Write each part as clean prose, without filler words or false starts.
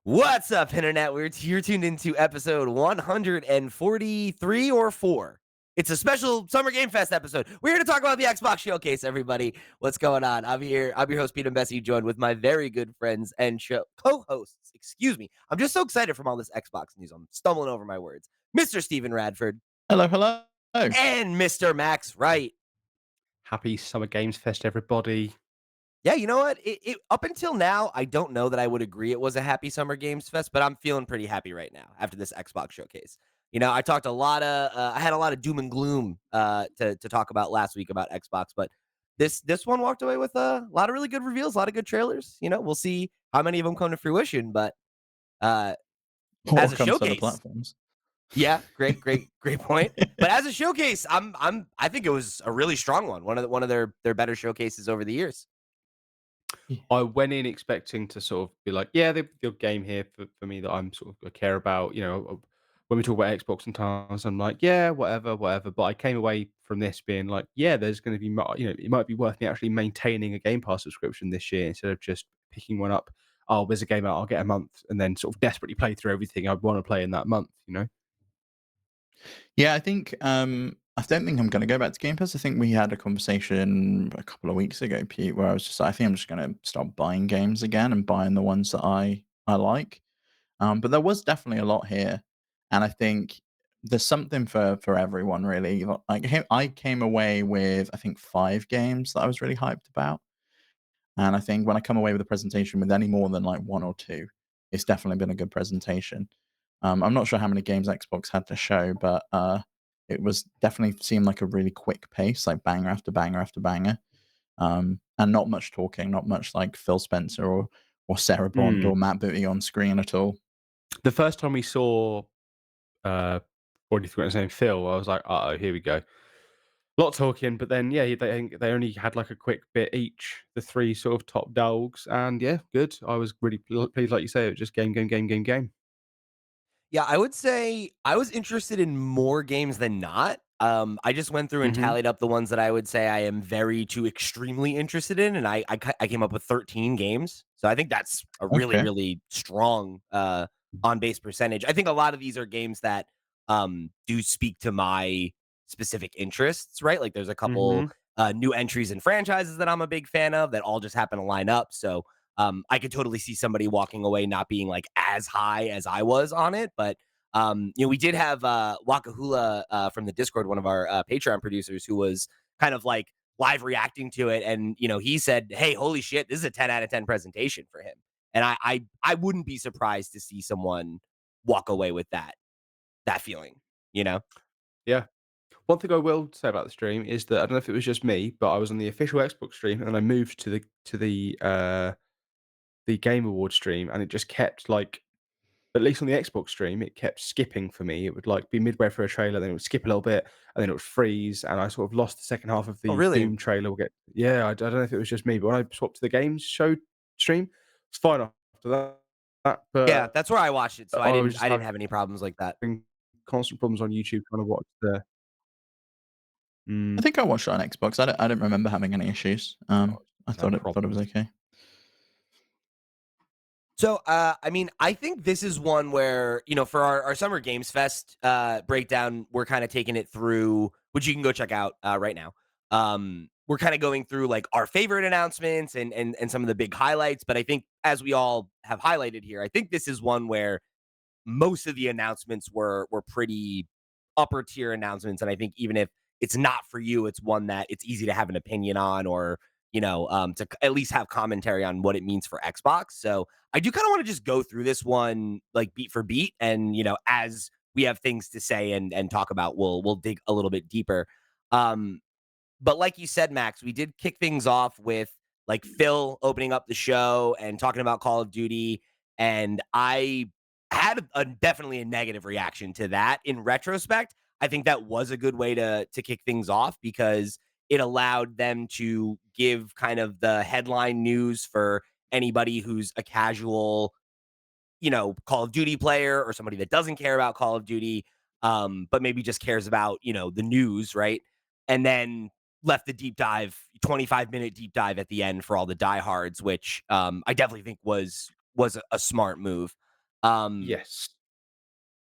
What's up, Internet? You're tuned into episode 143 or 4. It's a special Summer Game Fest episode. We're here to talk about the Xbox Showcase, everybody. What's going on? I'm here. I'm your host, Pete and Bessie, joined with my very good friends and co-hosts. Excuse me. I'm just so excited from all this Xbox news. I'm stumbling over my words. Mr. Steven Radford Hello, hello. and Mr. Max Wright. Happy Summer Games Fest, everybody. Yeah, you know what? It up until now, I don't know that I would agree it was a happy Summer Games Fest, but I'm feeling pretty happy right now after this Xbox showcase. I talked a lot of, I had a lot of doom and gloom to talk about last week about Xbox, but this one walked away with a lot of really good reveals, a lot of good trailers. We'll see how many of them come to fruition, but uh, Or as a comes to the showcase, platforms. yeah, great point. But as a showcase, I think it was a really strong one. One of their better showcases over the years. I went in expecting to sort of be like, yeah, the good game here for me that I'm sort of care about. When we talk about Xbox sometimes, I'm like, yeah, whatever. But I came away from this being like, yeah, there's going to be, it might be worth me actually maintaining a Game Pass subscription this year instead of just picking one up. Oh, there's a game out, I'll get a month, and then sort of desperately play through everything I want to play in that month. Yeah, I think I don't think I'm going to go back to Game Pass. I think we had a conversation a couple of weeks ago, Pete, where I was just like, I think I'm just going to start buying games again and buying the ones that I like. But there was definitely a lot here, and I think there's something for everyone really. Like I came away with I think 5 games that I was really hyped about. And I think when I come away with a presentation with any more than like 1 or 2, it's definitely been a good presentation. I'm not sure how many games Xbox had to show, but it was definitely seemed like a really quick pace, like banger after banger after banger, and not much talking, not much like Phil Spencer or Sarah Bond Mm. or Matt Booty on screen at all. The first time we saw, what do you think his name, Phil, I was like, oh, here we go. A lot of talking, but then they only had like a quick bit each, the 3 sort of top dogs, and yeah, good. I was really pleased, like you say, it was just game. Yeah, I would say I was interested in more games than not. I just went through and Mhm. tallied up the ones that I would say I am very to extremely interested in, and I came up with 13 games. So I think that's a really, Okay. really strong on base percentage. I think a lot of these are games that do speak to my specific interests, right? Like there's a couple Mhm. new entries and franchises that I'm a big fan of that all just happen to line up. So I could totally see somebody walking away not being like as high as I was on it, but we did have Wakahula from the Discord, one of our Patreon producers, who was kind of like live reacting to it, and he said, "Hey, holy shit, this is a 10 out of 10 presentation for him." And I wouldn't be surprised to see someone walk away with that feeling, you know? Yeah. One thing I will say about the stream is that I don't know if it was just me, but I was on the official Xbox stream, and then I moved to the Game Awards stream, and it just kept like, at least on the Xbox stream, it kept skipping for me. It would like be midway through a trailer, then it would skip a little bit, and then it would freeze, and I sort of lost the second half of Oh, the really? Doom trailer. Yeah, I don't know if it was just me, but when I swapped to the games show stream, it's fine after that. Yeah, But that's where I watched it, so I I was didn't just I didn't have any problems like that. having constant problems on YouTube trying to watch the. I Mm, think I watched it on Xbox. I don't remember having any issues. I no thought it was problems. okay. So, I mean, I think this is one where, for our Summer Games Fest breakdown, we're kind of taking it through, which you can go check out right now. We're kind of going through like our favorite announcements and some of the big highlights. But I think as we all have highlighted here, I think this is one where most of the announcements were pretty upper tier announcements, and I think even if it's not for you, it's one that it's easy to have an opinion on, or to at least have commentary on what it means for Xbox. So I do kind of want to just go through this one like beat for beat, and as we have things to say and talk about, we'll dig a little bit deeper. Um, but like you said, Max, we did kick things off with like Phil opening up the show and talking about Call of Duty. And I had definitely a negative reaction to that. In retrospect, I think that was a good way to kick things off because it allowed them to give kind of the headline news for anybody who's a casual Call of Duty player or somebody that doesn't care about Call of Duty, but maybe just cares about, the news, right? And then left the deep dive, 25-minute deep dive at the end for all the diehards, which I definitely think was a smart move. Um, Yes.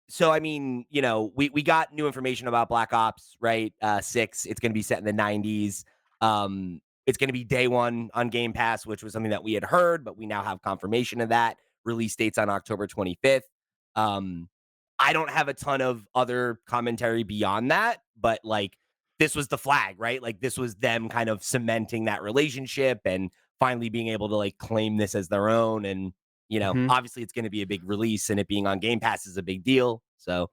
so I mean, we got new information about Black Ops, right? 6. It's gonna be set in the 90s. It's gonna be day one on Game Pass, which was something that we had heard, but we now have confirmation of that. Release date's on October 25th. Um, I don't have a ton of other commentary beyond that, but like this was the flag, right? Like this was them kind of cementing that relationship and finally being able to like claim this as their own. And Mhm. obviously it's going to be a big release, and it being on Game Pass is a big deal. So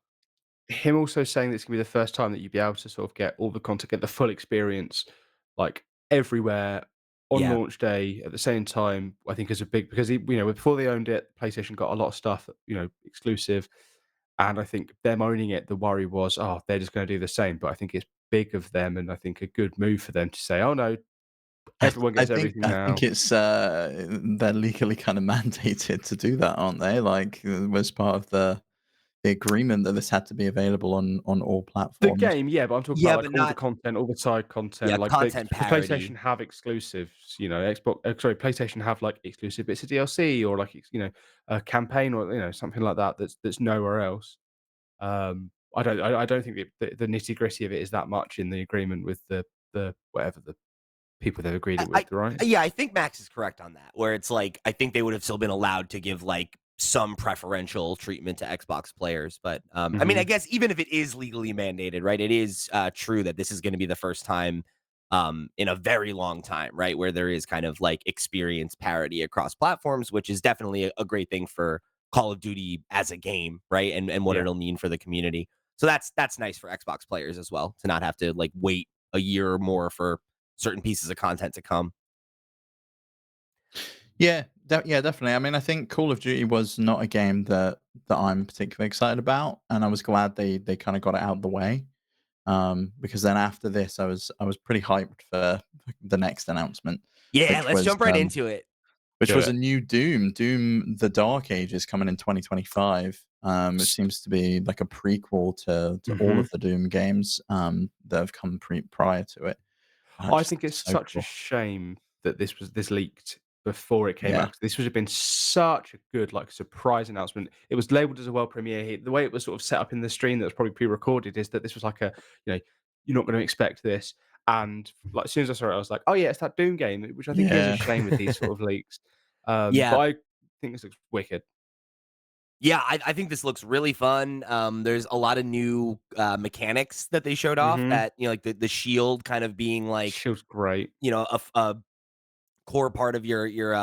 Him also saying that it's gonna be the first time that you'd be able to sort of get all the content, get the full experience, like, everywhere on yeah, launch day at the same time, I think is a big because before they owned it, PlayStation got a lot of stuff, exclusive, and I think them owning it, the worry was, "Oh, they're just gonna do the same," but I think it's big of them, and I think a good move for them to say, "Oh, no, everyone I gets think everything I think now." it's they're legally kind of mandated to do that, aren't they? Like was part of the agreement that this had to be available on all The platforms. game, yeah, but I'm talking about, yeah, like, but all the not content, all the side content, yeah like, content because PlayStation parody. have exclusives, PlayStation have, like, exclusive bits of DLC or, like, a campaign or, something like that that's nowhere else. I don't think the nitty-gritty of it is that much in the agreement with the whatever the people they've agreed it I with, right? yeah, I think Max is correct on that, where it's like, I think they would have still been allowed to give, like, some preferential treatment to Xbox players, but, I mean, I Mhm. guess even if it is legally mandated, right, it is, true that this is gonna be the first time, in a very long time, right, where there is kind of, like, experience parity across platforms, which is definitely a great thing for Call of Duty as a game, right, and what Yeah. it'll mean for the community. So that's nice for Xbox players as well, to not have to, like, wait a year or more for certain pieces of content to come. Yeah, yeah, definitely. I mean, I think Call of Duty was not a game that I'm particularly excited about, and I was glad they kind of got it out of the way. Because then after this, I was pretty hyped for the next announcement, Yeah, which let's was jump right into it. which Do was a it. new Doom, The Dark Ages coming in 2025. Which S seems to be like a prequel to all Mhm. of the Doom games that have come prior to it. And that I just think it's looks so such a cool. shame that this leaked before it came out, Yeah, 'cause this would have been such a good, like, surprise announcement. It was labeled as a world premiere. The way it was sort of set up in the stream that was probably pre-recorded is that this was like you know, you're not gonna expect this, and, like, as soon as I saw it, I was like, "Oh, yeah, it's that Doom game," which I think is a yeah. shame with these sort of leaks. But Yeah. I think this looks wicked. Yeah, I think this looks really fun. There's a lot of new, mechanics that they showed off Mhm. that, like the shield kind of being like, Shield's great. a core part of your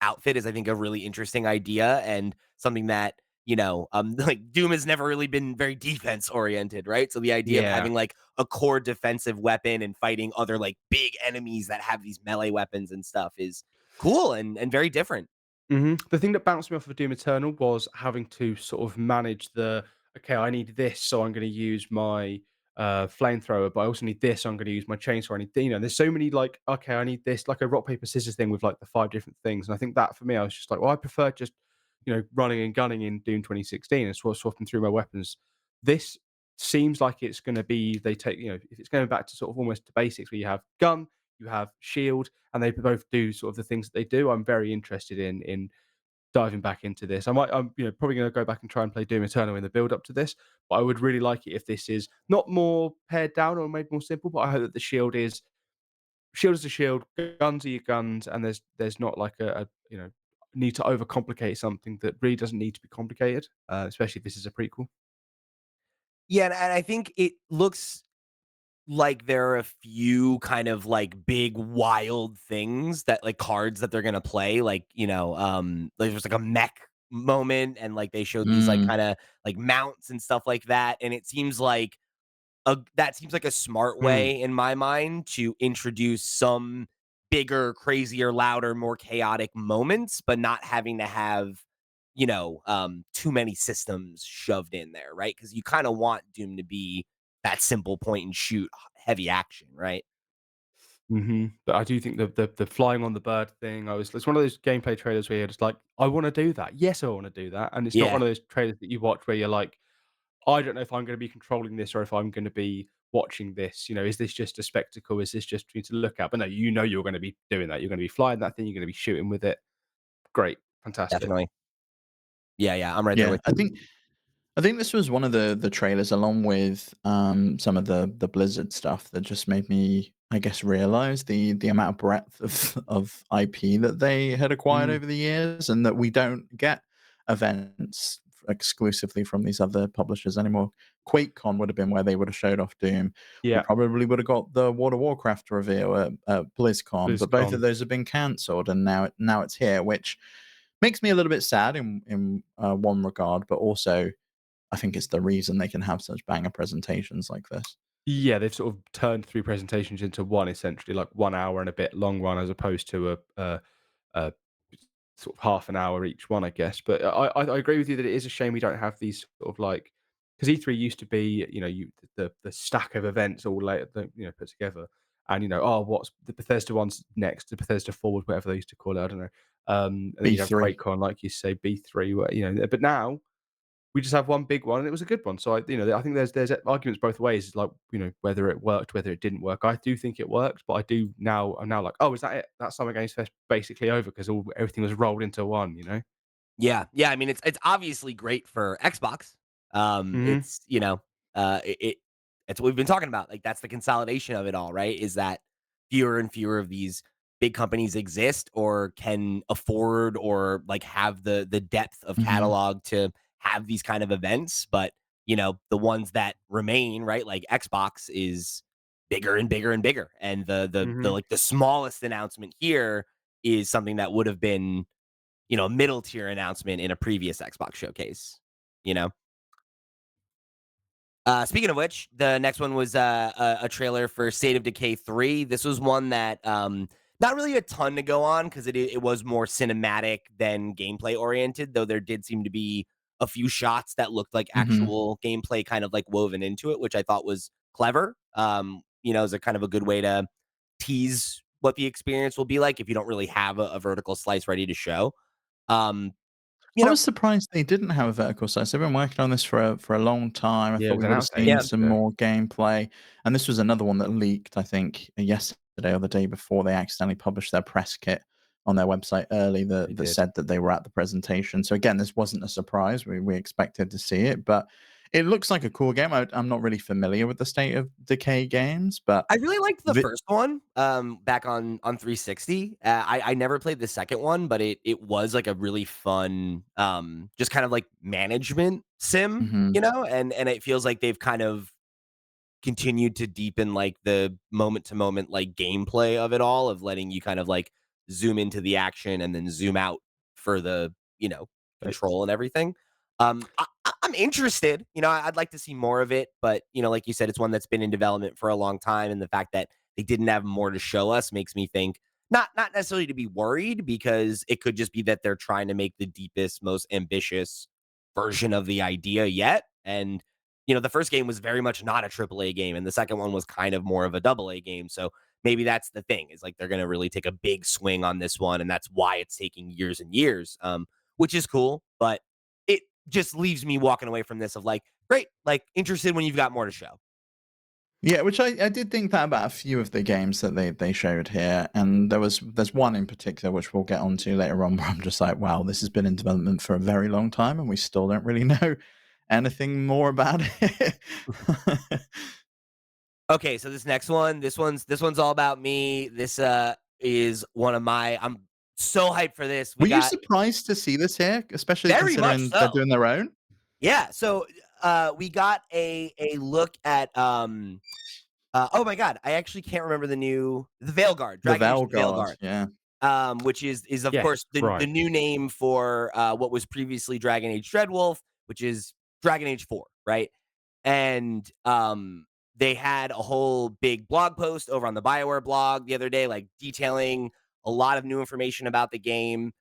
outfit is, I think, a really interesting idea, and something that, like Doom has never really been very defense oriented, right? So the idea of Yeah. having like a core defensive weapon and fighting other like big enemies that have these melee weapons and stuff is cool and very different. The thing that bounced me off of Doom Eternal was having to sort of manage okay, I need this, so I'm going to use my flamethrower, but I also need this, so I'm going to use my chainsaw. I need, there's so many like, okay, I need this, like a rock paper scissors thing with like the five different things. And I think that for me, I was just like, well, I prefer just running and gunning in Doom 2016 and swapping through my weapons. This seems like it's going to be they take if it's going back to sort of almost to basics where you have gun, you have shield, and they both do sort of the things that they do. I'm very interested in diving back into this. I'm probably going to go back and try and play Doom Eternal in the build up to this, but I would really like it if this is not more pared down or made more simple. But I hope that the shield is a shield, guns are your guns, and there's not like a need to overcomplicate something that really doesn't need to be complicated, especially if this is a prequel. Yeah, and I think it looks like there are a few kind of like big wild things that like cards that they're gonna play. Like, like there's like a mech moment, and like they showed these like Mm, kind of like mounts and stuff like that. And it seems like that seems like a smart Hmm. way in my mind to introduce some bigger, crazier, louder, more chaotic moments, but not having to have, too many systems shoved in there, right? Because you kind of want Doom to be that simple point and shoot heavy action, right? But I do think the flying on the bird thing, it's one of those gameplay trailers where you're just like, I want to do that. Yes, I want to do that. And it's not one Yeah, of those trailers that you watch where you're like, I don't know if I'm going to be controlling this or if I'm going to be watching this. Is this just a spectacle? Is this just for me to look at? But no, you're going to be doing that. You're going to be flying that thing. You're going to be shooting with it. Great, fantastic. definitely. Yeah, yeah, I'm right there Yeah, with you. I think this was one of the trailers along with, some of the Blizzard stuff that just made me, I guess, realize the amount of breadth of IP that they had acquired Mm, over the years, and that we don't get events exclusively from these other publishers anymore. QuakeCon would have been where they would have showed off Doom. We yeah, probably would have got the World of Warcraft reveal at BlizzCon, but both of BlizzCon. those have been cancelled, and now it's here, which makes me a little bit sad in one regard, but also I think it's the reason they can have such banger presentations like this. Yeah, they've sort of turned 3 presentations into 1 essentially, like 1 hour and a bit long one as opposed to a sort of half an hour each one, I guess. But I agree with you that it is a shame we don't have these sort of like because E3 used to be, the stack of events all later, put together, and oh, what's the Bethesda one's next, the Bethesda Forward, whatever they used to call it, I don't know. And then you'd have B3. QuakeCon, like you say, B3, where, but now we just have one big one, and it was a good one. So I think there's arguments both ways, like whether it worked, whether it didn't work. I do think it worked, but I'm now like, oh, is that it? That Summer Games Fest basically over because all everything was rolled into one. Yeah, yeah. I mean, it's obviously great for Xbox. Hmm. It's it's what we've been talking about. Like that's the consolidation of it all, right? Is that fewer and fewer of these big companies exist or can afford or like have the depth of Mhm, catalog to have these kind of events. But the ones that remain, right? Like Xbox is bigger and bigger and bigger, and the Hmm. like the smallest announcement here is something that would have been middle tier announcement in a previous Xbox showcase, you know? Speaking of which, the next one was a trailer for State of Decay 3. This was one that not really a ton to go on because it was more cinematic than gameplay oriented, though there did seem to be a few shots that looked like mhm. actual gameplay kind of like woven into it, which I thought was clever. Is a kind of a good way to tease what the experience will be like if you don't really have a vertical slice ready to show. Um, you I know, was surprised they didn't have a vertical slice. They've been working on this for a long time. I Yeah, it thought was we would have announced seen yeah, ages some ago. more gameplay, and this was another one that leaked, I think, yesterday or the day before. They accidentally published their press kit on their website early They that did. said that they were at the presentation. So again, this wasn't a surprise. We expected to see it, but it looks like a cool game. I'm not really familiar with the State of Decay games, but I really liked the the first one, back on 360. I never played the second one, but it was like a really fun, just kind of like management sim, mhm, and it feels like they've kind of continued to deepen like the moment to moment like gameplay of it all, of letting you kind of like zoom into the action and then zoom out for the Thanks. control and everything. I'm interested. I'd like to see more of it, but like you said, it's one that's been in development for a long time, and the fact that they didn't have more to show us makes me think not necessarily to be worried, because it could just be that they're trying to make the deepest, most ambitious version of the idea yet. And the first game was very much not a triple A game, and the second one was kind of more of a double A game. So maybe that's the thing, is like they're going to really take a big swing on this one, and that's why it's taking years and years, which is cool. But it just leaves me walking away from this of like, great, like interested when you've got more to show. yeah, which I did think that about a few of the games that they showed here, and there's one in particular which we'll get onto later on where I'm just like, wow, this has been in development for a very long time, and we still don't really know anything more about it. Okay, so this next one, this one's all about me. This is one of my I'm so hyped for this. We Were you got surprised to see this here, especially very much considering they're so. doing their own? Yeah, so we got a look at oh my god, I actually can't remember the Veilguard, The Dragon Age the Veilguard, Veilguard. yeah. Which is of Yes, course the right. new name for what was previously Dragon Age Dreadwolf, which is Dragon Age 4, right? And they had a whole big blog post over on the BioWare blog the other day, like detailing a lot of new information about the game.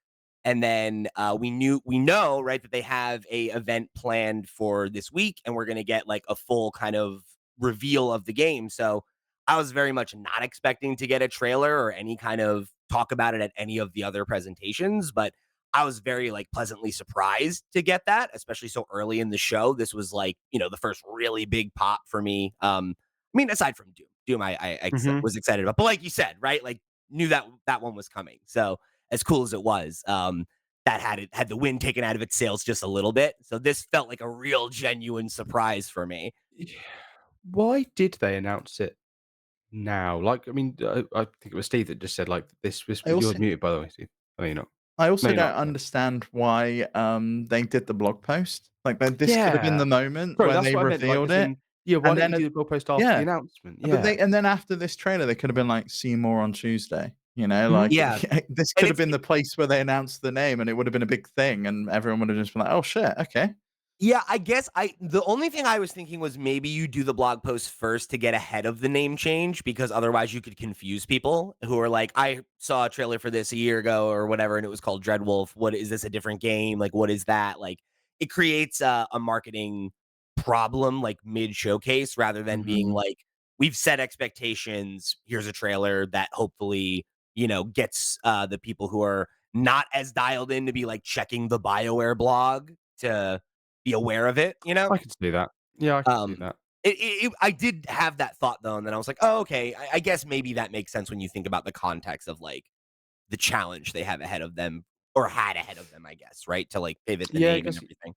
And then we know, right, that they have a event planned for this week, and we're gonna get like a full kind of reveal of the game. So I was very much not expecting to get a trailer or any kind of talk about it at any of the other presentations, but I was very like pleasantly surprised to get that, especially so early in the show. This was like, the first really big pop for me. I mean, aside from Doom, Hmm. was excited about, but like you said, right, like knew that that one was coming. So as cool as it was. that had the wind taken out of its sails just a little bit. So this felt like a real genuine surprise for me. Yeah. Why did they announce it now? Like, I mean, I think it was Steve that just said, like, this I you're also muted, by the way, Steve. Oh, you're not. I No, also you're don't not. Yeah. understand why, they did the blog post. Like, that this could have been Yeah. the moment Sorry, where that's they what I meant, like, revealed as it, in, yeah, why and didn't then you do the blog post after the yeah, announcement? but Yeah. then after this trailer, they could have been like, "See more on Tuesday." You know, Mhm. like, Yeah, this and could have been the place where they announced the name, and it would have been a big thing, and everyone would have just been like, "Oh, shit, okay." yeah, I guess the only thing I was thinking was maybe you do the blog post first to get ahead of the name change because otherwise you could confuse people who are like, I saw a trailer for this a year ago or whatever, and it was called Dreadwolf. What is this? A different game? Like, what is that? Like, it creates a marketing problem like mid showcase rather than being Mhm, like, we've set expectations. Here's a trailer that hopefully gets the people who are not as dialed in to be like checking the BioWare blog to be aware of it, you know? I can see that. Yeah, I can see Um, that. I did have that thought though, and then I was like, oh, okay. I guess maybe that makes sense when you think about the context of like the challenge they have ahead of them or had ahead of them, I guess, right? To like pivot the Yeah, I name and guess everything.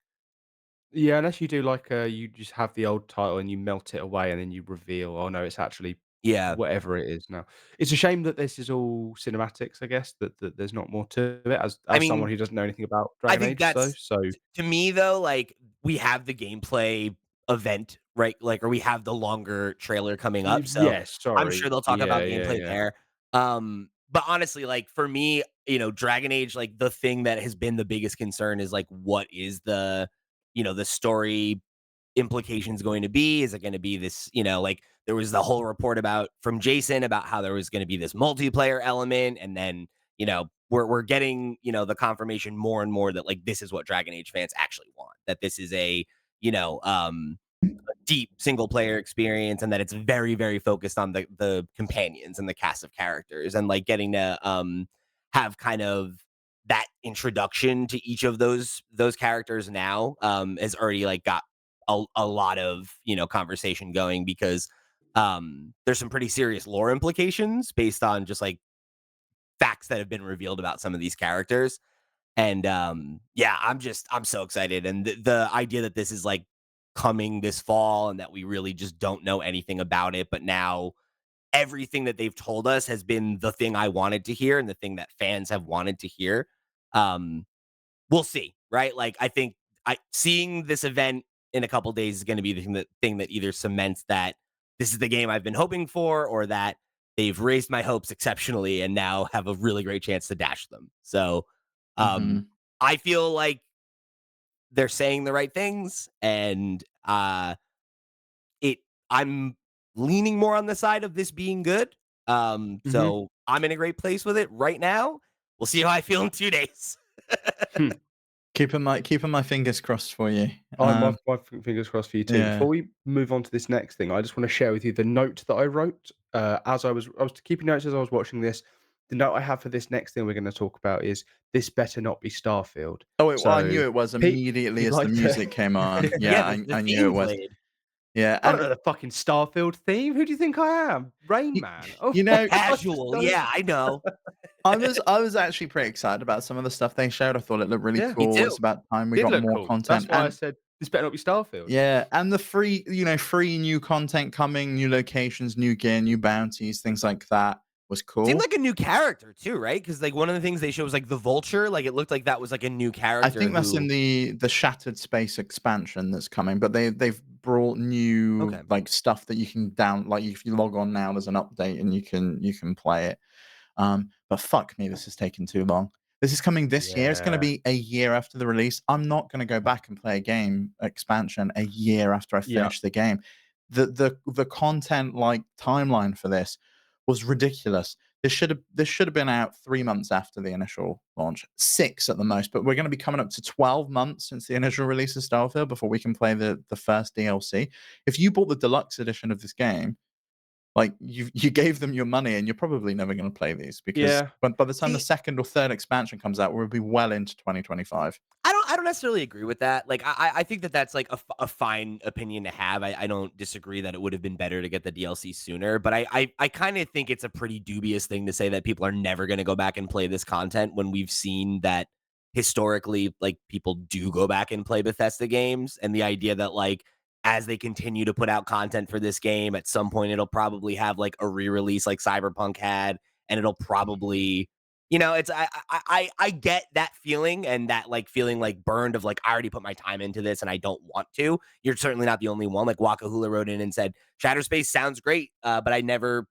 yeah, unless you do like, you just have the old title and you melt it away and then you reveal, "Oh, no, it's actually Yeah. whatever it is now." It's a shame that this is all cinematics, I guess, that there's not more to it I as someone mean, who doesn't know anything about I Dragon think Age, though, that's so to me though, like we have the gameplay event, right? Like, or we have the longer trailer coming up. So yes, I'm sure sorry. they'll talk Yeah, about yeah, gameplay yeah. there. But honestly, like for me, Dragon Age, like the thing that has been the biggest concern is like what is the story implications going to be? Is it going to be this, like there was the whole report about from Jason about how there was going to be this multiplayer element, and then, we're getting, the confirmation more and more that like this is what Dragon Age fans actually want. That this is a, you know, deep single player experience and that it's very, very focused on the companions and the cast of characters and like getting to have kind of that introduction to each of those characters now has already like got a lot of conversation going because there's some pretty serious lore implications based on just like facts that have been revealed about some of these characters. And yeah, I'm so excited. And the idea that this is like coming this fall and that we really just don't know anything about it, but now everything that they've told us has been the thing I wanted to hear and the thing that fans have wanted to hear. Um, we'll see, right? Like I think I seeing this event in a couple days is going to be the thing that either cements that this is the game I've been hoping for, or that they've raised my hopes exceptionally and now have a really great chance to dash them. So, um, mhm. I feel like they're saying the right things, and it. I'm leaning more on the side of this being good. Mhm. So I'm in a great place with it right now. We'll see how I feel in 2 days. Hmm. Keeping my fingers crossed for you. My fingers crossed for you too. Yeah. Before we move on to this next thing, I just want to share with you the note that I wrote as I was keeping notes as I was watching this. The note I have for this next thing we're going to talk about is this better not be Starfield. Oh, well, I So, knew it was Pete, immediately you'd as the like to? music came on. Yeah, Yeah, the I knew it theme was. played. Yeah, I don't and know the fucking Starfield theme. Who do you think I am? Rain y Man. Oh, you know, I just Casual, don't. yeah, I know. I was actually pretty excited about some of the stuff they showed. I thought it looked really Yeah, Me cool. too. It's about time we did got look more cool. content, That's why I and said this better not be Starfield. yeah, and the free new content coming, new locations, new gear, new bounties, things like that was Seemed cool. like a new character too, right? Because like one of the things they showed was like the vulture. Like it looked like that was like a new I character think that's in who. the Shattered Space expansion that's coming, but they've brought new Okay. like stuff that you can like if you log on now, there's an update and you can play it. But fuck me, this is taking too long. This is coming this year. It's going to Yeah. be a year after the release. I'm not going to go back and play a game expansion a year after I Yeah. finish the game. The content like timeline for this was ridiculous. This should have been out 3 months after the initial launch, 6 at the most. But we're going to be coming up to 12 months since the initial release of Starfield before we can play the first DLC. If you bought the deluxe edition of this game, like you gave them your money, and you're probably never going to play these because Yeah. by the time the See, second or third expansion comes out, we'll be well into 2025. I don't necessarily agree with that. Like I think that that's like a fine opinion to have. I don't disagree that it would have been better to get the DLC sooner, but I kind of think it's a pretty dubious thing to say that people are never going to go back and play this content when we've seen that historically, like, people do go back and play Bethesda games, and the idea that, like, as they continue to put out content for this game, at some point it'll probably have like a re-release like Cyberpunk had, and it'll probably, it's I get that feeling, and that like feeling like burned of like I already put my time into this and I don't want to. You're certainly not the only one. Like Wakahula wrote in and said, Shadow Space sounds great, but I never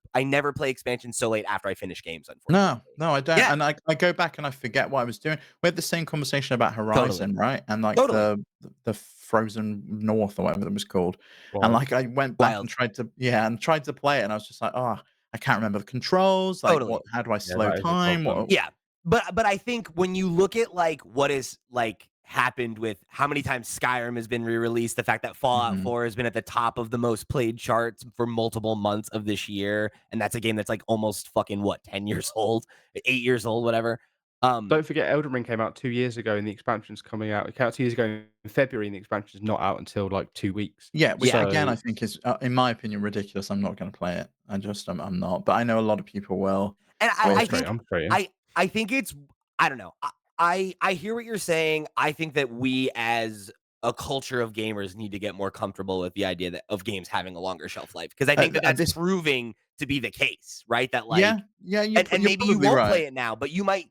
play expansions so late after I finish games, No, unfortunately. no, I don't, Yeah, and I go back and I forget what I was doing. We had the same conversation about totally. Horizon, right? And, like, Totally. the Frozen North or whatever it was called, and, Wild. like, I went back and Wild. tried to play it, and I was just like, "Oh, I can't remember the controls, like, Totally. how do I Yeah, slow that is a time? What." problem. Yeah. But I think when you look at like what is like happened with how many times Skyrim has been re-released, the fact that Fallout Mhm. 4 has been at the top of the most played charts for multiple months of this year, and that's a game that's like almost fucking what, 10 years old, 8 years old, whatever. Um Don't forget Elden Ring came out 2 years ago and the expansion's coming out. It came out 2 years ago in February and the expansion's not out until, like, 2 weeks. Yeah, which yeah. again So I think is, in my opinion, ridiculous. I'm not gonna play it. I'm not, but I know a lot of people will And I I'm I with straight think I'm straight in. I think it's I don't know. I hear what you're saying. I think that we as a culture of gamers need to get more comfortable with the idea that of games having a longer shelf life, because I think that at that's this. proving to be the case, right? That Yeah, like yeah, and you're maybe you probably won't right. play it now, but you might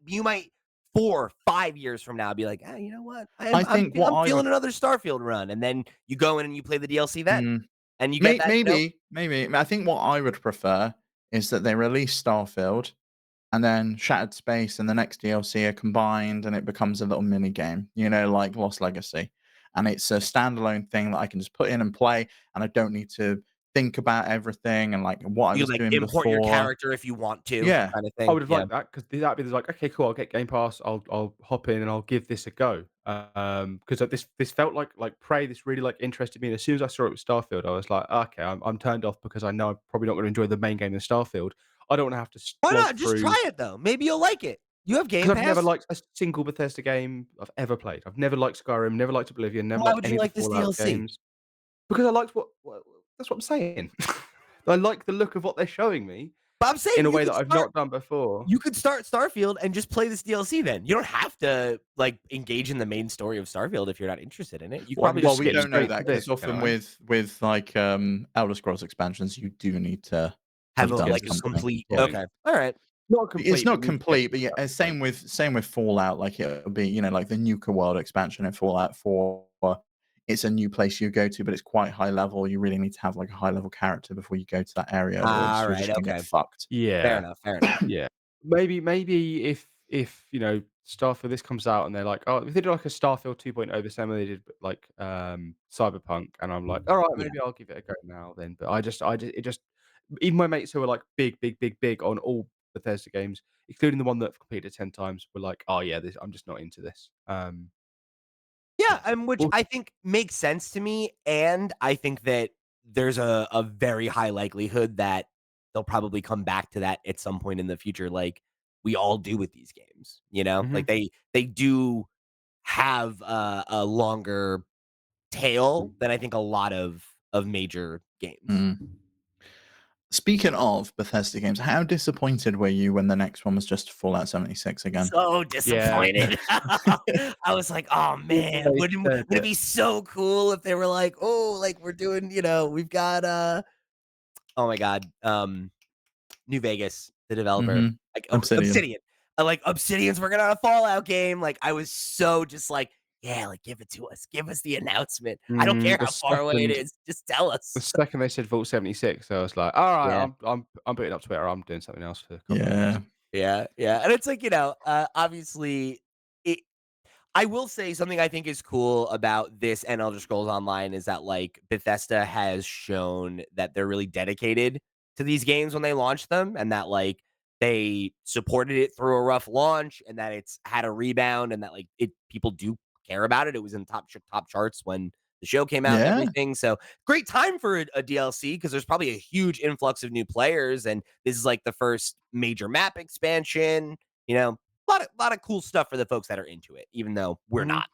4, 5 years from now be like, "Ah, you know what? I think what I'm I would. feeling another Starfield run." And then you go in and you play the DLC then. Mm. And you get that, Maybe. I think what I would prefer is that they release Starfield and then Shattered Space and the next DLC are combined and it becomes a little mini game, like Lost Legacy. And it's a standalone thing that I can just put in and play, and I don't need to think about everything and like what I you was like doing import your before. character if you want to, Yeah. kind of I thing. would have Yeah. liked that because that'd be like, "Okay, cool, I'll get Game Pass, I'll hop in and I'll give this a go." Because this felt like Prey, this really, like, interested me, and as soon as I saw it with Starfield, I was like, "Okay, I'm turned off because I know I'm probably not gonna enjoy the main game in Starfield. I don't wanna have to Why slog not? Just through." try it though. Maybe you'll like it. You have Because Game 'Cause I've never Pass. liked a single Bethesda game I've ever played. I've never liked Skyrim, never liked Oblivion, never Why liked would you any of the like this Fallout DLC? games. Because I liked what that's what I'm saying. I like the look of what they're showing me But I'm in saying a you way could that I've start not done before. you could start Starfield and just play this DLC then. You don't have to like engage in the main story of Starfield if you're not interested in it. You could Well, I probably can just Well, just we skip skip don't know straight that to because this, it's can often I? with like Elder Scrolls expansions, you do need to have have a Just get done to like a a certain something. complete. Yeah. point. Okay. All right. Not It's complete, but not you need to get complete, to but a yeah, certain point. same with Fallout. Like it'll be, like the Nuka World expansion in Fallout 4. It's a new place you go to, but it's quite high level. You really need to have like a high level character before you go to that area, or else All you're right. just gonna get Okay. fucked. Fair Yeah. enough. Fair enough. Yeah. Maybe if, Starfield this comes out and they're like, "Oh," if they did like a Starfield 2.0 the same way they did like, Cyberpunk, and I'm like, "Alright, Yeah. maybe I'll give it a go now then." But I just even my mates who are like big on all Bethesda games, including the one that I've completed 10 times, were like, "Oh yeah, this I'm just not into this." Yeah, Yeah. and which Well, I think makes sense to me, and I think that there's a very high likelihood that they'll probably come back to that at some point in the future, like we all do with these games, you know? Like mhm. they do have a longer tail than I think a lot of major games. Mm. Speaking of Bethesda games, how disappointed were you when the next one was just Fallout 76 again? So Yeah. disappointed. I was like, "Oh, man, Always said would it it. be so cool if they were like, oh, like, we're doing, we've got, oh my god, New Vegas, the developer, Mhm. like, Obsidian. Obsidian. Like, Obsidian's working on a Fallout game, like, I was so just like, "Yeah, like, give it to us. Give us the announcement. I don't care Mm, the how far away it second is. Just tell the us." second they said Vault 76, I was like, "Alright, Yeah. I'm putting up Twitter, I'm doing something else for a couple of Yeah. weeks." Yeah, yeah, and it's like, obviously, it I will say something I think is cool about this and Elder Scrolls Online is that, like, Bethesda has shown that they're really dedicated to these games when they launch them, and that, like, they supported it through a rough launch, and that it's had a rebound, and that, like, people do care about it. It was in top charts when the show came out and Yeah. everything, so great time for a DLC because there's probably a huge influx of new players, and this is, like, the first major map expansion, you know? A lot of cool stuff for the folks that are into it, even though we're Mhm. not.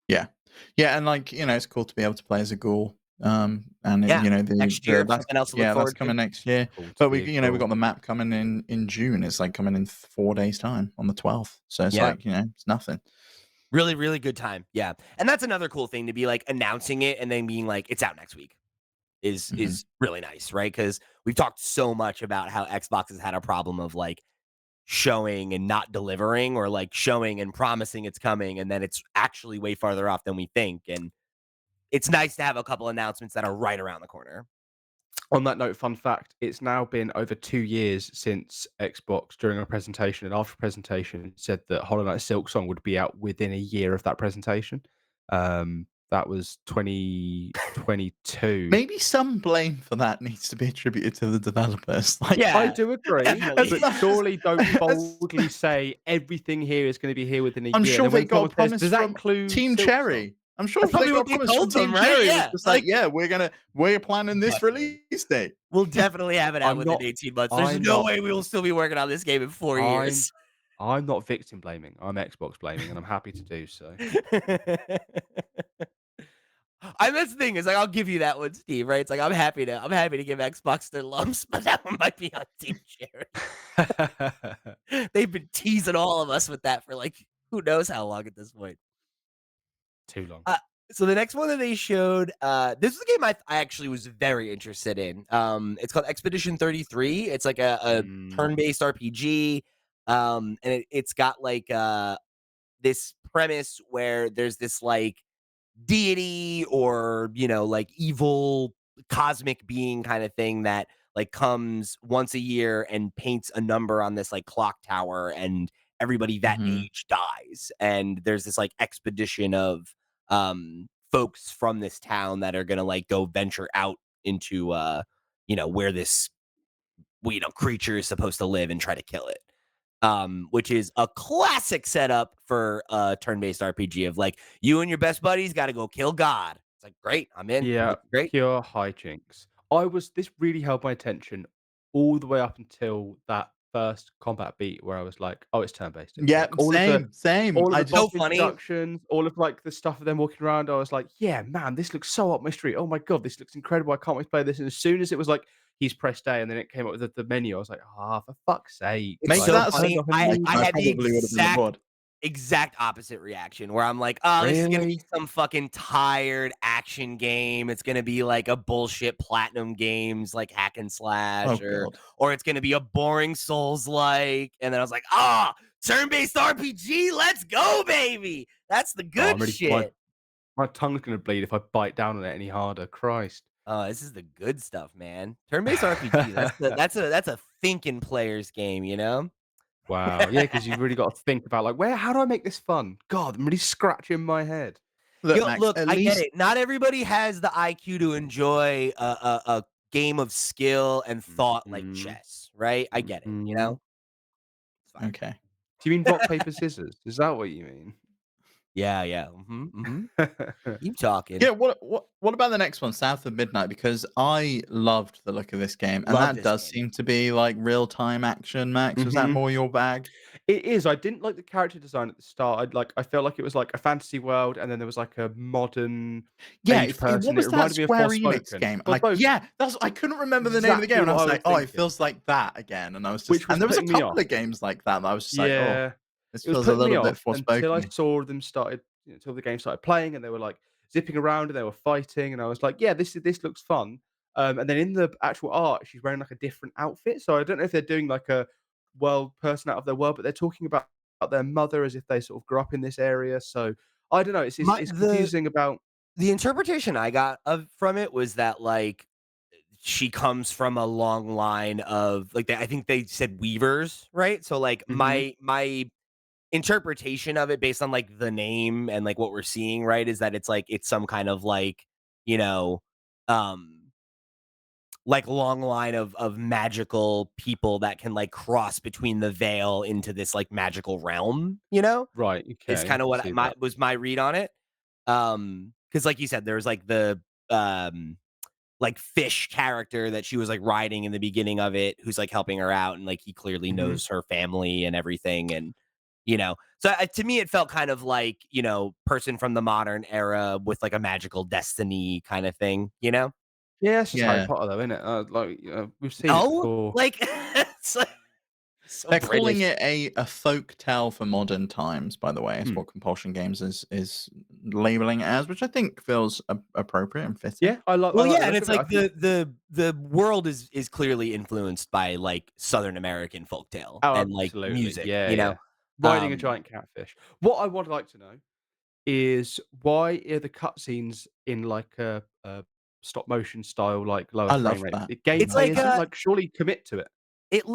Yeah. Yeah, and, like, it's cool to be able to play as a ghoul And Yeah, next the year, that's something else to look yeah, that's forward to. coming next year. Cool to But hear, we cool. got the map coming in June. It's like coming in 4 days time on the 12th. So it's Yeah. like, it's nothing. Really, really good time. Yeah. And that's another cool thing to be like announcing it and then being like, it's out next week Mhm. is really nice, right? Because we've talked so much about how Xbox has had a problem of like showing and not delivering, or like showing and promising it's coming and then it's actually way farther off than we think. And it's nice to have a couple announcements that are right around the corner. On that note, fun fact, it's now been over 2 years since Xbox, during a presentation and after presentation, said that Hollow Knight Silk Song would be out within a year of that presentation. That was 2022. Maybe some blame for that needs to be attributed to the developers. Like, I Yeah, do agree, as definitely. but much surely don't as boldly say everything here is gonna be here within a I'm year, and sure then they when got a someone says, promise "Does that from include Team Silk Song?" Cherry. I'm sure That's if they probably got what a they promise from told them, Team right? Cherry, it was Yeah. just like, Like, "Yeah, we're planning this must be. release date." We'll definitely have it out I'm within not 18 months. There's I'm no not way we will still be working on this game in 4 I'm years. I'm not victim blaming, I'm Xbox blaming, and I'm happy to do so. That's the thing is like I'll give you that one, Steve. Right? It's like I'm happy to give Xbox their lumps, but that one might be on Team Cherry. They've been teasing all of us with that for like who knows how long at this point. Too long. Uh, so the next one that they showed, this is a game I actually was very interested in. It's called Expedition 33. It's like a Mm, turn-based RPG. And it's got like this premise where there's this like deity or like evil cosmic being kind of thing that like comes once a year and paints a number on this like clock tower, and everybody that Mhm. age dies, and there's this like expedition of folks from this town that are gonna like go venture out into where this creature is supposed to live and try to kill it, which is a classic setup for a turn-based RPG of like you and your best buddies got to go kill God. It's like great, I'm in. yeah, Looks great. pure hijinks. This really held my attention all the way up until that first combat beat where I was like, "Oh, it's turn-based." Yeah, Like, same. all of I the just boss So funny. introductions, all of, like, the stuff of them walking around, I was like, "Yeah, man, this looks so up my street. Oh my god, this looks incredible. I can't wait to play this." And as soon as it was like, "He's pressed A," and then it came up with the menu, I was like, "Ah, for fuck's sake." It's make Like, so I that a turned funny. off I I had the immediately. probably would have been on board. exact opposite reaction where I'm like, oh, this is gonna be Really? some fucking tired action game. It's gonna be like a bullshit platinum games like hack and Oh slash, god. or it's gonna be a boring Souls like. And then I was like, ah, turn-based RPG, let's go, baby. That's the Oh, good shit. my tongue's gonna bleed if I bite down on it any harder, Christ. Oh, this is the good stuff, man. Turn-based RPG. That's a thinking player's game, you know? Wow, yeah, because 'cause you've really got to think about, like, how do I make this fun? God, I'm really scratching my head. Look, Yo, Max, look, at I get least it. Not everybody has the IQ to enjoy a game of skill and thought like Mhm, chess, right? I get it, mhm. It's fine. okay. Do you mean rock, paper, scissors? Is that what you mean? Yeah, yeah. Keep talking. Yeah, what about the next one, South of Midnight? Because I loved the look of this game, and Love that this does game. seem to be like real-time action, Max. Was that Mhm. more your bag? It is, I didn't like the character design at the start, I felt like it was like a fantasy world, and then there was like a modern Yeah, age what person. It was that reminded me of Square Enix Forspoken. game? And Forspoken, that's I couldn't remember the name of the game, exactly and I what was I was like, "Oh, it thinking, feels like that again." And I was just which was and there was a putting me couple off. of games like that I was just like, "Oh, Yeah. this It was feels a putting me little bit off until I Forspoken-y." saw them started until the game started playing and they were, like, zipping around and they were fighting, and I was like, "Yeah, this looks fun." And then in the actual art, she's wearing, like, a different outfit, so I don't know if they're doing, like, a world person out of their world, but they're talking about their mother as if they sort of grew up in this area, so I don't know, My it's confusing about. the interpretation I got of from it was that like she comes from a long line of like I think they said weavers, right? So like Mhm. my interpretation of it based on like the name and like what we're seeing, right, is that it's some kind of like, you know, um like long line of magical people that can like cross between the veil into this like magical realm, Right, is okay, I kind of can what see my that. was my read on it. Because like you said, there's like the um like fish character that she was like riding in the beginning of it, who's like helping her out, and like he clearly Mhm. knows her family and everything. And you know? So, to me, it felt kind of like, person from the modern era with, like, a magical destiny kinda thing, you know? Yeah, it's just Harry Yeah. Potter though, isn't it? Like, we've seen it No? before. Like, it's like so They're calling British. it a folk tale for modern times, by the way. It's Hmm. what Compulsion Games is labeling it as, which I think feels appropriate and fitting. Yeah, I Well, like yeah, the and look it's of it. I like think the world is clearly influenced by, like, Southern American folktale oh, and, like, absolutely. music, Yeah, you know? yeah. Riding a Um, giant catfish. What I would like to know is why are the cutscenes in like a stop motion style, like lower I frame love rate? that. The I it's love gameplay like, isn't that. like surely commit to it.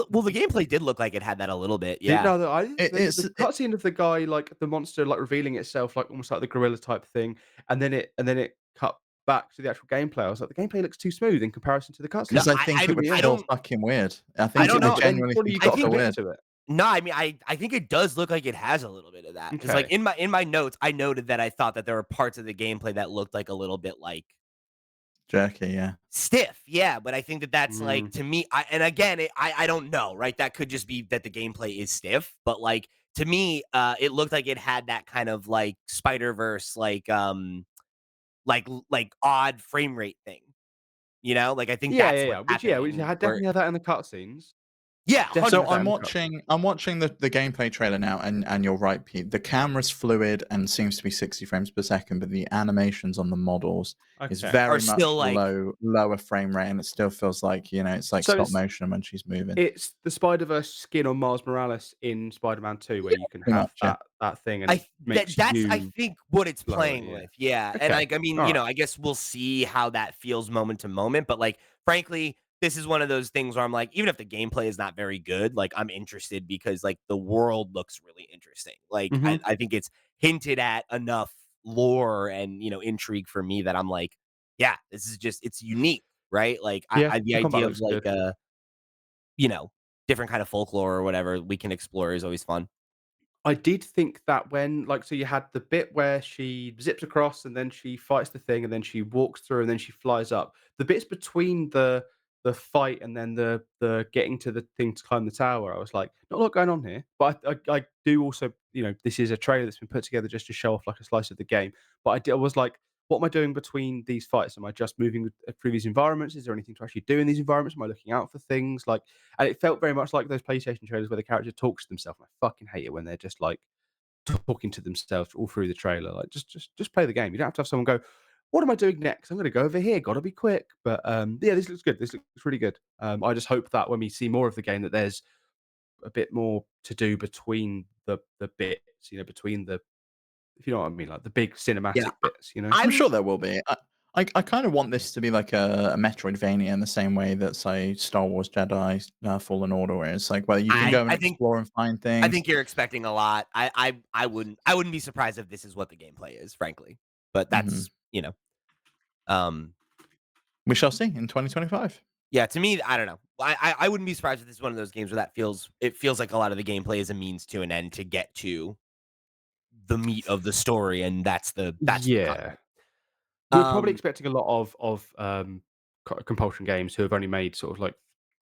well, the gameplay did look like it had that a little bit, Did yeah. no, It's the cutscene of the guy, like the monster, like revealing itself, like almost like the gorilla type thing, and then it cut back to the actual gameplay. I was like, the gameplay looks too smooth in comparison to the No, Because I cutscenes. think it would Screwed me I in. feel don't fucking weird. I I think don't it would know. But then genuinely surely you feel I got to so think commit weird. to it. no, I mean, I think it does look like it has a little bit of that because, like, Okay. in my notes, I noted that I thought that there were parts of the gameplay that looked like a little bit, like, Jerky, yeah. stiff, yeah, but I think that that's, Mm. like, to me and again, I don't know, right? That could just be that the gameplay is stiff, but, like, to me, it looked like it had that kind of, like, Spider-Verse, like, odd frame rate thing, you know? Like, I think Yeah, that's yeah, what's yeah. Which happening had where definitely had that in the cutscenes. yeah, Definitely So 100%. had that I'm in the cutscenes. watching the gameplay trailer now, and you're right, Pete. The camera's fluid and seems to be 60 frames per second, but the animations on the models is Okay. Are very much still, like lower frame rate, and it still feels like, it's like So stop motion when she's moving. it's the Spider-Verse skin on Miles Morales in Spider-Man 2 where yeah. you can Pretty have much, yeah. that thing and I it th makes that's I you think what it's slower, playing yeah. with, yeah, and, Okay. like, I mean, Alright. I guess we'll see how that feels moment to moment, but, like, frankly, this is one of those things where I'm like, even if the gameplay is not very good, like, I'm interested because, like, the world looks really interesting. Like, I Mhm. I think it's hinted at enough lore and, intrigue for me that I'm like, yeah, this is just it's unique, right? Like, Yeah, I the the combat idea of, looks like, good. you know, different kind of folklore or whatever we can explore is always fun. I did think that when like, so you had the bit where she zips across and then she fights the thing and then she walks through and then she flies up. The bits between the fight and then the getting to the thing to climb the tower, I was like, not a lot going on here. But I do also, this is a trailer that's been put together just to show off like a slice of the game. But I was like, what am I doing between these fights? Am I just moving through these environments? Is there anything to actually do in these environments? Am I looking out for things? Like, and it felt very much like those PlayStation trailers where the character talks to themselves. I fucking hate it when they're just like talking to themselves all through the trailer. Like, just play the game. You don't have to have someone go, "What am I doing next? I'm going to go over here. Got to be quick." But yeah, this looks good. This looks really good. I just hope that when we see more of the game, that there's a bit more to do between the bits. Between the if you know what I mean, like the big Yeah, cinematic bits. I'm I'm sure there will be. I kind of want this to be like a Metroidvania in the same way that, say, Star Wars Jedi Fallen Order is. Like, where you can go and I think explore and find I things. think you're expecting a lot. I wouldn't be surprised if this is what the gameplay is, frankly. But Mhm. that's, um We shall see in 2025. yeah, to me, I don't know. I wouldn't be surprised if this is one of those games where it feels like a lot of the gameplay is a means to an end to get to the meat of the story, and that's the Yeah, content. we're probably Um, expecting a lot of compulsion games who have only made sort of like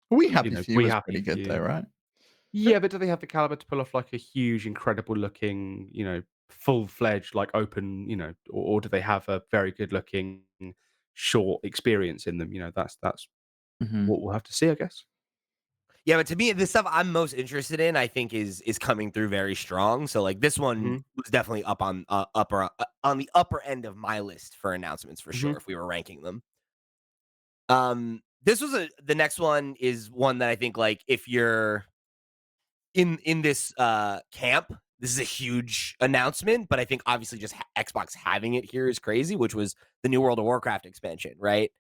We Happy Few We was Happy pretty good though, Few. right? Yeah, but do they have the caliber to pull off like a huge, incredible looking, full-fledged, like open, or do they have a very good looking short experience in them? That's Mhm. what we'll have to see, I guess. yeah, but to me, the stuff I'm most interested in, I think is coming through very strong. So, like, this one Mhm, was definitely on the upper end of my list for announcements for mhm. sure if we were ranking them. This was the next one is one that I think, like, if you're in this camp, this is a huge announcement, but I think obviously just Xbox having it here is crazy, which was the new World of Warcraft expansion, right?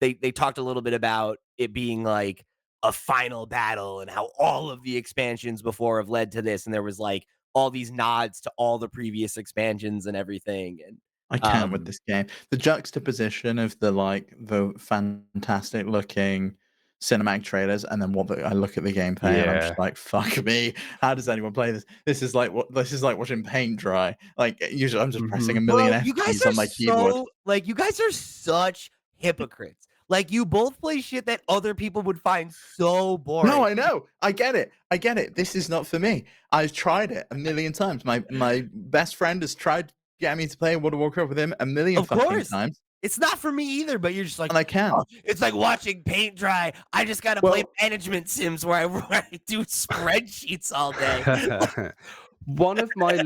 They talked a little bit about it being like a final battle and how all of the expansions before have led to this, and there was like all these nods to all the previous expansions and everything, and I can't with um this game. The juxtaposition of the fantastic looking cinematic trailers and then I look at the gameplay and I'm just Yeah. like, "Fuck me. How does anyone play this? This is like watching paint dry." Like, usually I'm just pressing a Mhm. million bro, you guys Fs are on my keyboard. so like you guys are such hypocrites. Like, you both play shit that other people would find so No, boring. I know. I get it. I get it. This is not for me. I've tried it a million times. My best friend has tried getting me to play World of Warcraft with him a million Of fucking course. times, It's not for me either, but you're just like, and I can't. "Oh, it's like watching paint dry. I just gotta play Well, management sims where I where I do spreadsheets all day." one of my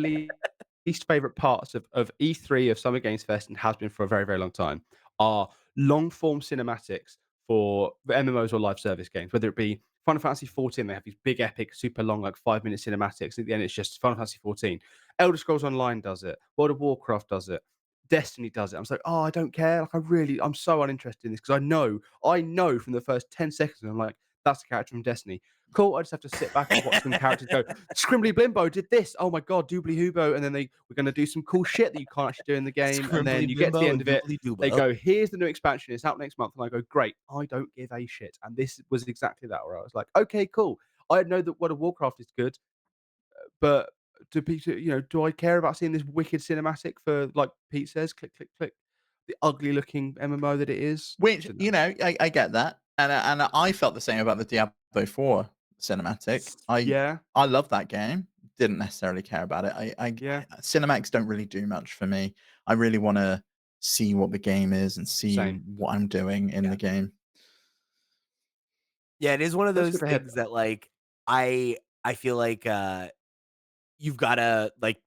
least favorite parts of E3 of Summer Games Fest, and has been for a very, very long time, are long form cinematics for the MMOs or live service games, whether it be Final Fantasy 14, they have these big, epic, super long, like 5-minute cinematics. At the end, it's just Final Fantasy 14. Elder Scrolls Online does it. World of Warcraft does it. Destiny does it. I'm just like, oh, I don't care. Like, I'm so uninterested in this because I know from the first 10 seconds, I'm like, that's the character from Destiny. Cool. I just have to sit back and watch them characters go, Scrimbly Blimbo did this. Oh my god, Doobly Hoobo. And then we're gonna do some cool shit that you can't actually do in the game. And Scrimbly then you get to the blimbo end and of it, doobly they dooba. go, here's the new expansion, it's out next month. And I go, great, I don't give a shit. And this was exactly that, where I was like, okay, cool. I know that World of Warcraft is good, but do I care about seeing this wicked cinematic for, like Pete says, click, click, click, the ugly looking MMO that it is? Which, Don't know. I get that, and I felt the same about the Diablo 4 cinematic. Yeah, I love that game. Didn't necessarily care about it. yeah, Cinematics don't really do much for me. I really wanna see what the game is and see same. what I'm doing in Yeah. the game. Yeah, it is one of Let's those skip ahead. things that, like, I feel like, you've gotta, like,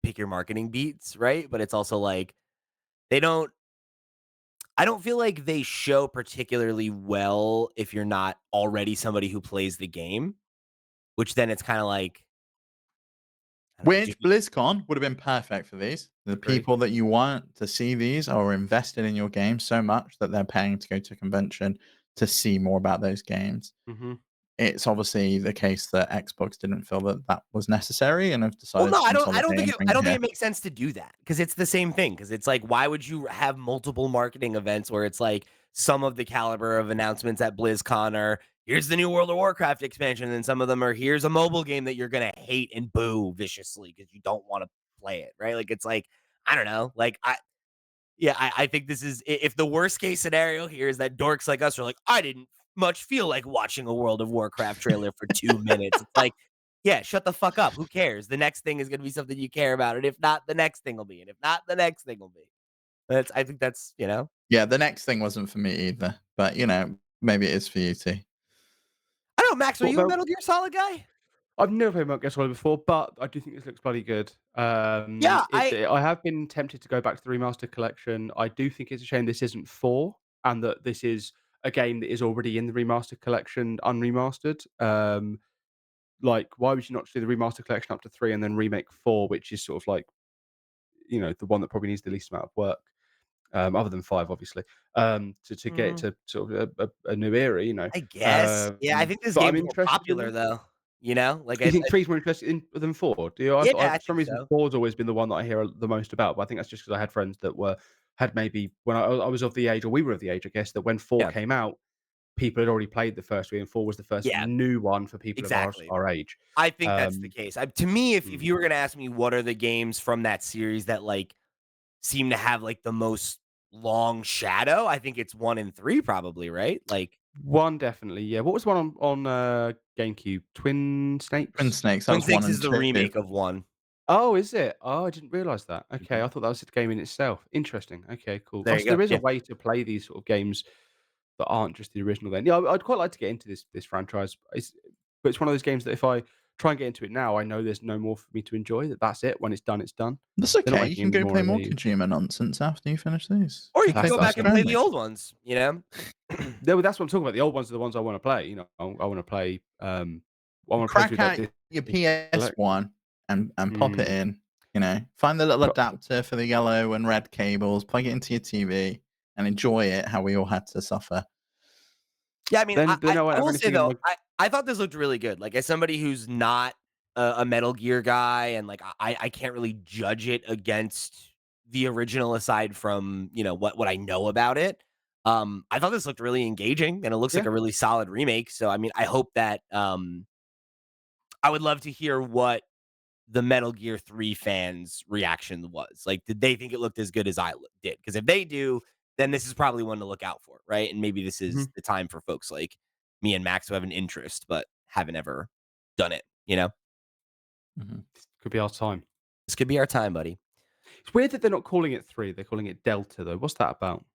pick your marketing beats, right? But it's also like, they don't I don't feel like they show particularly well if you're not already somebody who plays the game, which then it's kinda like, I don't know, Which BlizzCon would have been perfect for these. The Agree. people that you want to see these are invested in your game so much that they're paying to go to a convention to see more about those games. Mhm. It's obviously the case that Xbox didn't feel that that was necessary and have Well, decided no, to consolidate and I bring it don't think here. it makes sense to do that because it's the same thing. Because it's like, why would you have multiple marketing events where it's like some of the caliber of announcements at BlizzCon are, "Here's the new World of Warcraft expansion," and some of them are, "Here's a mobile game that you're gonna hate and boo viciously because you don't wanna play it," right? Like, it's like, I don't know, like, I think this is if the worst case scenario here is that dorks like us are like, "I didn't much feel like watching a World of Warcraft trailer for 2 minutes." It's like, yeah, shut the fuck up. Who cares? The next thing is gonna be something you care about, and if not, the next thing will be, and if not, the next thing will be. That's I think that's, Yeah, the next thing wasn't for me either, but, maybe it is for you too. I don't know, Max, are What you a about Metal Gear Solid guy? I've never played Metal Gear Solid before, but I do think this looks bloody good. Yeah, I have been tempted to go back to the remaster collection. I do think it's a shame this isn't 4, and that this is a game that is already in the remaster collection unremastered. Like, why would you not do the remaster collection up to 3 and then remake 4, which is sort of like, the one that probably needs the least amount of work, other than 5, obviously, to get mm, to sort of a new era, you know? I guess. Yeah, I think this But I'm game's more interested in popular it. though, like You I think 3 is more interesting than 4? Do you? yeah, I I for some think reason, so. 4's always been the one that I hear the most about, but I think that's just because I had friends that had maybe when I was of the age, or we were of the age, I guess, that when 4 Yeah. came out, people had already played the first 3, and 4 was the first Yeah, new one for people of exactly. our age. I think that's the Um, case. To me, if mm, you were gonna ask me what are the games from that series that, like, seem to have, like, the most long shadow, I think it's 1 and 3 probably, right? Like, 1 definitely, yeah. What was the one on GameCube? Twin Twin Snakes? Snakes, that Twin was 1 Snakes is and the 2. remake of 1. Oh, is it? Oh, I didn't realize that. Okay, Mhm. I thought that was a game in itself. Interesting. Okay, cool. Oh, There you so go. there is a Yeah. way to play these sort of games that aren't just the original then. Yeah, I'd quite like to get into this franchise. But it's one of those games that if I try and get into it now, I know there's no more for me to enjoy. That's it. When it's done, it's done. That's They're not okay, you making can any go more play of more these. Kojima nonsense after you finish these. Or you Go can play go That's back Death and fair. play the Stranding. old ones, you know? Yeah, well, that's what I'm talking about. The old ones are the ones I want to play. I want to play. I want to play through Crack that out your Disney collection. PS1 and pop it Mm. in, find the little But adapter for the yellow and red cables, plug it into your TV, and enjoy it how we all had to suffer. Yeah, I mean, then I won't I have will say anything in though, my. I thought this looked really good. Like, as somebody who's not a Metal Gear guy, and like I can't really judge it against the original aside from what I know about it. I thought this looked really engaging, and it looks like Yeah. a really solid remake. So I mean, I hope that I would love to hear what the Metal Gear 3 fans' reaction was. Like, did they think it looked as good as did? Because if they do, then this is probably one to look out for, right? And maybe this is Mhm. the time for folks like me and Max who have an interest but haven't ever done it, you know? Mhm. Could be our time. This could be our time, buddy. It's weird that they're not calling it 3, they're calling it Delta, though. What's that about?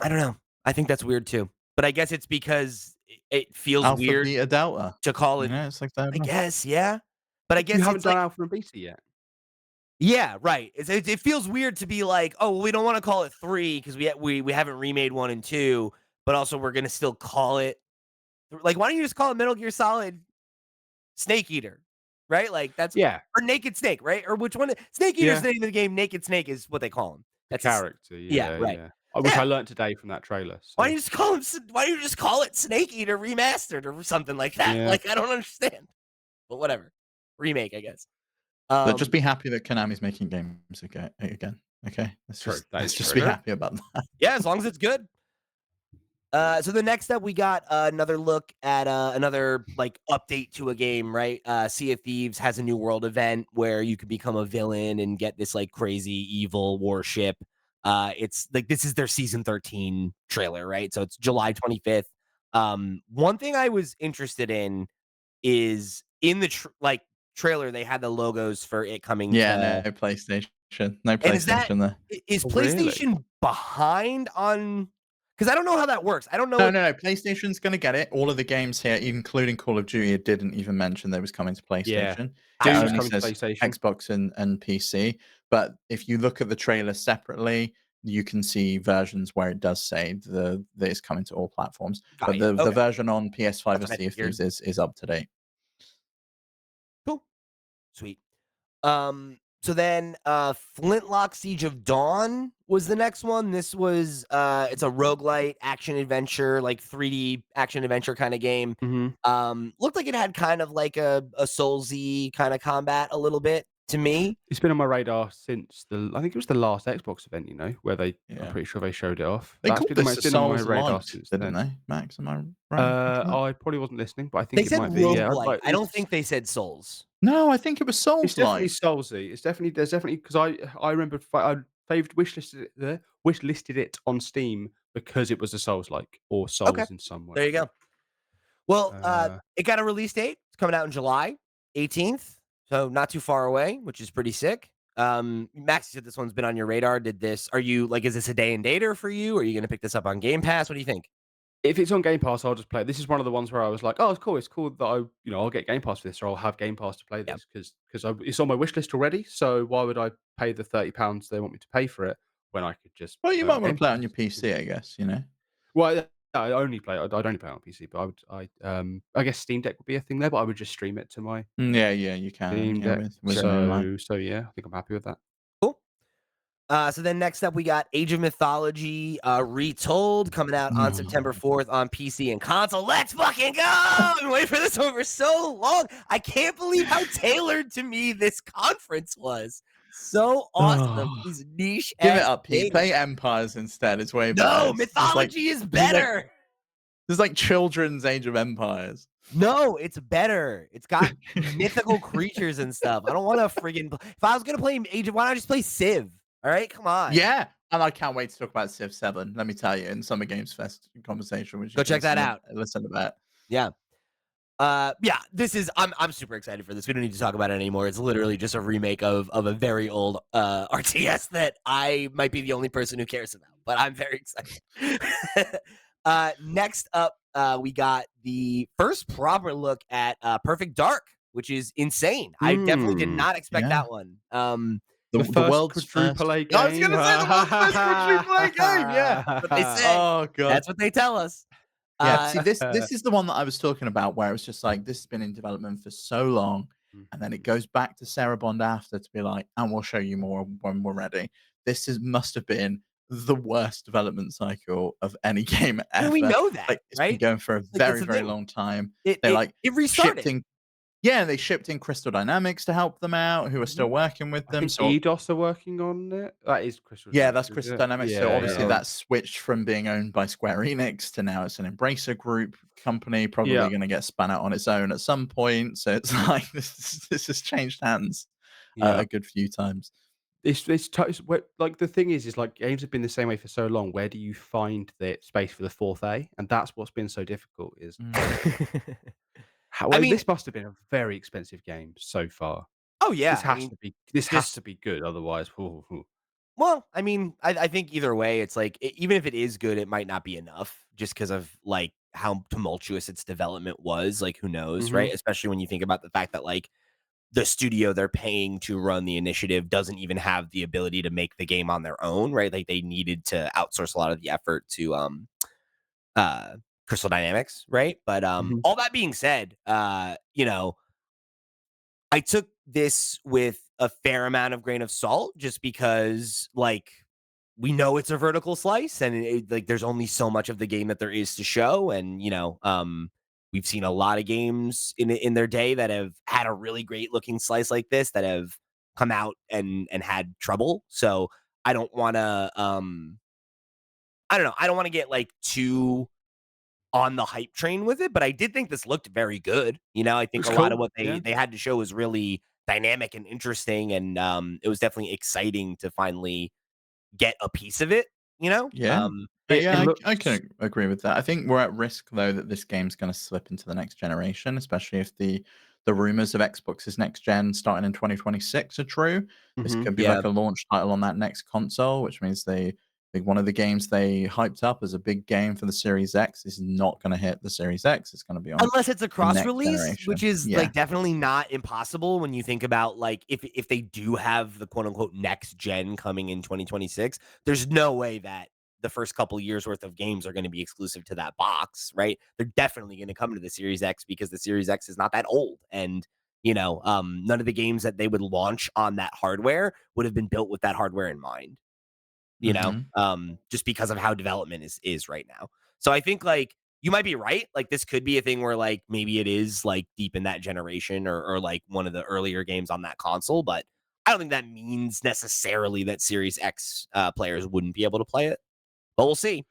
I don't know. I think that's weird too. But I guess it's because it feels Alpha, weird beta, delta. to call You it, know, it's like that. I guess, yeah. But I You guess haven't it's done like, Alpha and Beta yet. yeah, right. It feels weird to be like, oh, well, we don't want to call it 3 because we haven't remade 1 and 2, but also we're gonna still call it like, why don't you just call it Metal Gear Solid Snake Eater, right? Like that's Yeah. or Naked Snake, right? Or which one? Snake Eater's Yeah. the name of the game. Naked Snake is what they call him. The That's his, character, yeah, yeah, right. yeah. Which Yeah. I learnt today from that trailer, Why so don't you just call him? Why don't you just call it Snake Eater Remastered or something like that? yeah. Like I don't understand, but whatever. Remake, I guess. But just Um, be happy that Konami's making games again. Okay, True, that is let's just true. be sure. happy about that. Yeah, as long as it's good. So the next up, we got another look at another like update to a game, right? Sea of Thieves has a new world event where you could become a villain and get this like crazy evil warship. It's like this is their season 13 trailer, right? So it's July 25th. One thing I was interested in is in the trailer they had the logos for it coming Yeah, no to, PlayStation. No and is that PlayStation there. is Oh, really? PlayStation behind on? Because I don't know how that works. I don't know No, if no, no. PlayStation's gonna get it. All of the games here, including Call of Duty, it didn't even mention they was coming to Yeah. PlayStation. It Doom's only gotcha. coming to says PlayStation. Xbox and PC. But if you look at the trailer separately, you can see versions where it does say that it's coming to all platforms. Got But you. the Okay. version on PS5 That's of what I Sea of figured. Thieves is up to date. Cool. Sweet. So then Flintlock Siege of Dawn was the next one. This was it's a roguelite action adventure, like 3D action adventure kind of game. Mhm. Looked like it had kind of like a Soulsy kind of combat a little bit to me. It's been on my radar since I think it was the last Xbox event, where I'm Yeah. pretty sure they showed it off. They called this It's a been on my Souls radar Light, since didn't then. they, Max? Am I right in thinking that? I probably wasn't listening, but I They think it said might be, yeah. roguelite. Like, I don't think they said Souls. No, I think it was it's Souls definitely Light. Soulsy. It's definitely there's definitely because I remember I faved wish listed it on Steam because it was a Souls like or Okay. Souls in some way. There you go. Well, Uh, it got a release date. It's coming out in July 18th, so not too far away, which is pretty sick. Max, you said this one's been on your radar. Are you like, is this a day and dater for you? Are you going to pick this up on Game Pass? What do you think? if it's on Game Pass, I'll just play it. This is one of the ones where I was like, "Oh, it's cool. It's cool that I'll get Game Pass for this, or I'll have Game Pass to play Yeah, this because it's on my wish list already. So why would I pay the £30 they want me to pay for it when I could just Well, you play it might on want to Game play it on Pass?" your PC, I guess, you know? Well, I only play. I'd only play it on PC, but I guess Steam Deck would be a thing there, but I would just stream it to my Yeah, yeah, you can, Steam yeah, Deck. with Moonlight. So yeah, I think I'm happy with that. cool. So then next up, we got Age of Mythology Retold coming out on September 4th on PC and console. Let's fucking go! I've been waiting for this one for so long. I can't believe how tailored to me this conference was. So awesome. Oh, These niche give it ass up, Pete. games. Play Empires instead. It's way better. No, It's like Mythology is this is like better. this is like children's Age of Empires. No, it's better. It's got mythical creatures and stuff. I don't want to friggin' if I was gonna play Age of, why not just play Civ? All right, come on. Yeah, and I can't wait to talk about Civ 7. Let me tell you, in Summer Games Fest conversation, which Go you can check that out. listen to that. Yeah. Yeah, this is I'm super excited for this. We don't need to talk about it anymore. It's literally just a remake of a very old RTS that I might be the only person who cares about, but I'm very excited. Next up, we got the first proper look at Perfect Dark, which is insane. I definitely did not expect Yeah. that one. The The first world's first. quadruple A game. I was gonna say the world's first quadruple A game. Yeah. That's what they say. Oh god. That's what they tell us. Yeah, see, this is the one that I was talking about, where it was just like this has been in development for so long, and then it goes back to Sarah Bond after to be like, and we'll show you more when we're ready. Must have been the worst development cycle of any game And we ever. know that, Like it's been right? going for a Like, that's very, the very thing. long time. It They it, like it shipped restarted. in, yeah, they shipped in Crystal Dynamics to help them out, who are still working with I them. think So EDOS are working on it. That is Crystal yeah, Dynamics, that's is Crystal it? Dynamics. So Yeah, obviously yeah. that switched from being owned by Square Enix to now it's an Embracer Group company, probably Yeah. going to get spun out on its own at some point. So it's like this has changed hands Yeah. a good few times. it's where like, the thing is like, games have been the same way for so long, where do you find the space for the 4th A? And that's what's been so difficult is Mm. how I well, mean, this must have been a very expensive game so far. oh yeah, I mean, This has just to be good, otherwise, ooh, ooh. well, I mean, I think either way, it's like even if it is good, it might not be enough just because of like how tumultuous its development was. Like, who knows, right? Mhm, Especially when you think about the fact that like the studio they're paying to run the initiative doesn't even have the ability to make the game on their own, right? Like they needed to outsource a lot of the effort to uh Crystal Dynamics, right? But mhm. all that being said, I took this with a fair amount of grain of salt just because like we know it's a vertical slice and like there's only so much of the game that there is to show and we've seen a lot of games in their day that have had a really great looking slice like this that have come out and had trouble. So I don't want to I don't know, I don't want to get like too on the hype train with it, but I did think this looked very good. I think Looks a lot of cool, what yeah. they had to show was really dynamic and interesting, and it was definitely exciting to finally get a piece of it. You know, Yeah. um, It I looks can agree with that. I think we're at risk though that this game's gonna slip into the next generation, especially if the rumors of Xbox's next gen starting in 2026 are true. This mhm. could be yeah. like a launch title on that next console, which means they think one of the games they hyped up as a big game for the Series X is not gonna hit the Series X. It's gonna be on Unless it's a the cross next release, which generation. is Yeah. like definitely not impossible when you think about like if they do have the quote unquote next gen coming in 2026, there's no way that the first couple years worth of games are going to be exclusive to that box, right? They're definitely going to come to the Series X because the Series X is not that old and none of the games that they would launch on that hardware would have been built with that hardware in mind, Mhm. just because of how development is right now. So I think like you might be right. Like this could be a thing where like maybe it is like deep in that generation or like one of the earlier games on that console, but I don't think that means necessarily that Series X players wouldn't be able to play it. But we'll see.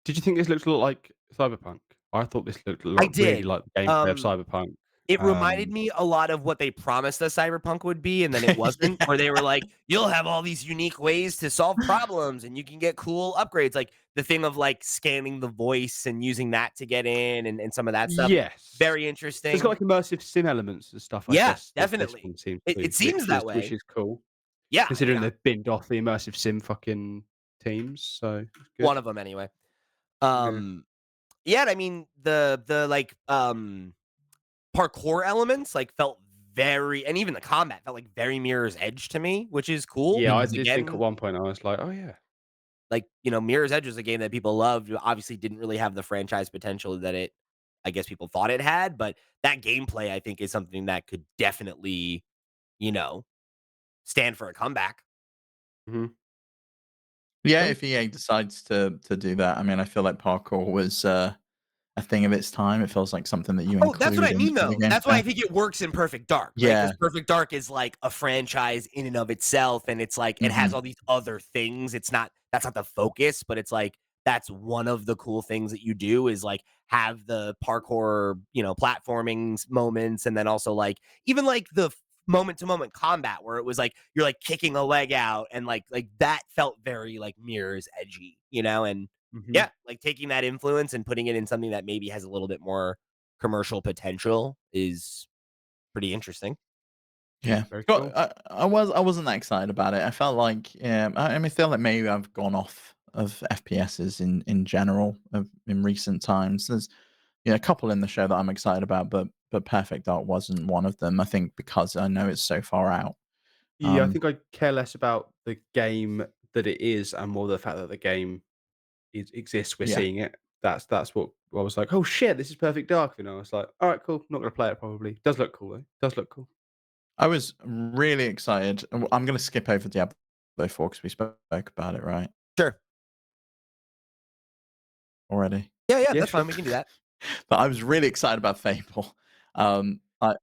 Did you think this looked a lot like Cyberpunk? I thought this looked a I lot really did. like the gameplay of Um, Cyberpunk. It reminded Um, me a lot of what they promised that Cyberpunk would be, and then it wasn't, where they were like, "You'll have all these unique ways to solve problems, and you can get cool upgrades." Like, the thing of, like, scanning the voice and using that to get in and some of that stuff. yes. Very So it's got interesting. like immersive sim elements and stuff, I Yeah, guess, this definitely. one seems It to, seems that which way. is cool, Yeah, considering they've binned off the immersive sim fucking teams, so it's good. one of them anyway. Yeah. Um, yeah, I mean, like, parkour elements, like, felt very and even the combat felt like very Mirror's Edge to me, which is cool Yeah, I because, Mhm. did think at again, one point, I was like, "Oh, yeah." like, Mirror's Edge was a game that people loved, obviously didn't really have the franchise potential that I guess people thought it had, but that gameplay, I think, is something that could definitely, you know, stand for a comeback. Mhm. Yeah, Cool. if EA decides to do that, I mean, I feel like parkour was, a thing of its time. It feels like something that you Oh, that's what include I mean, into the though. That's why I gameplay. think it works in Perfect Dark, right? Because Yeah. Perfect Dark is like a franchise in and of itself, and it's like it has Mhm. all these other things. That's not the focus, but it's like that's one of the cool things that you do is like have the parkour, platforming moments, and then also like even like the moment to moment combat where it was like you're like kicking a leg out, and like that felt very like Mirror's edgy, and Mhm. yeah, like taking that influence and putting it in something that maybe has a little bit more commercial potential is pretty interesting. Yeah. Very Got cool. I wasn't that excited about it. I felt like, I mean, I feel like maybe I've gone off of FPSs in general in recent times. There's, a couple in the show that I'm excited about, but Perfect Dark wasn't one of them, I think because I know it's so far out. Yeah, I Um, think I care less about the game that it is and more the fact that the game exists, we're yeah. seeing it. That's what I was like, "Oh, shit, this is Perfect Dark," I was like, "Alright, cool, not gonna play it probably." Does look cool, though. Does look cool. I was really excited. I'm gonna skip over Diablo 4 because we spoke about it, right, Sure. already? Yeah, Yeah, that's sure. fine. We can do that. But I was really excited about Fable. I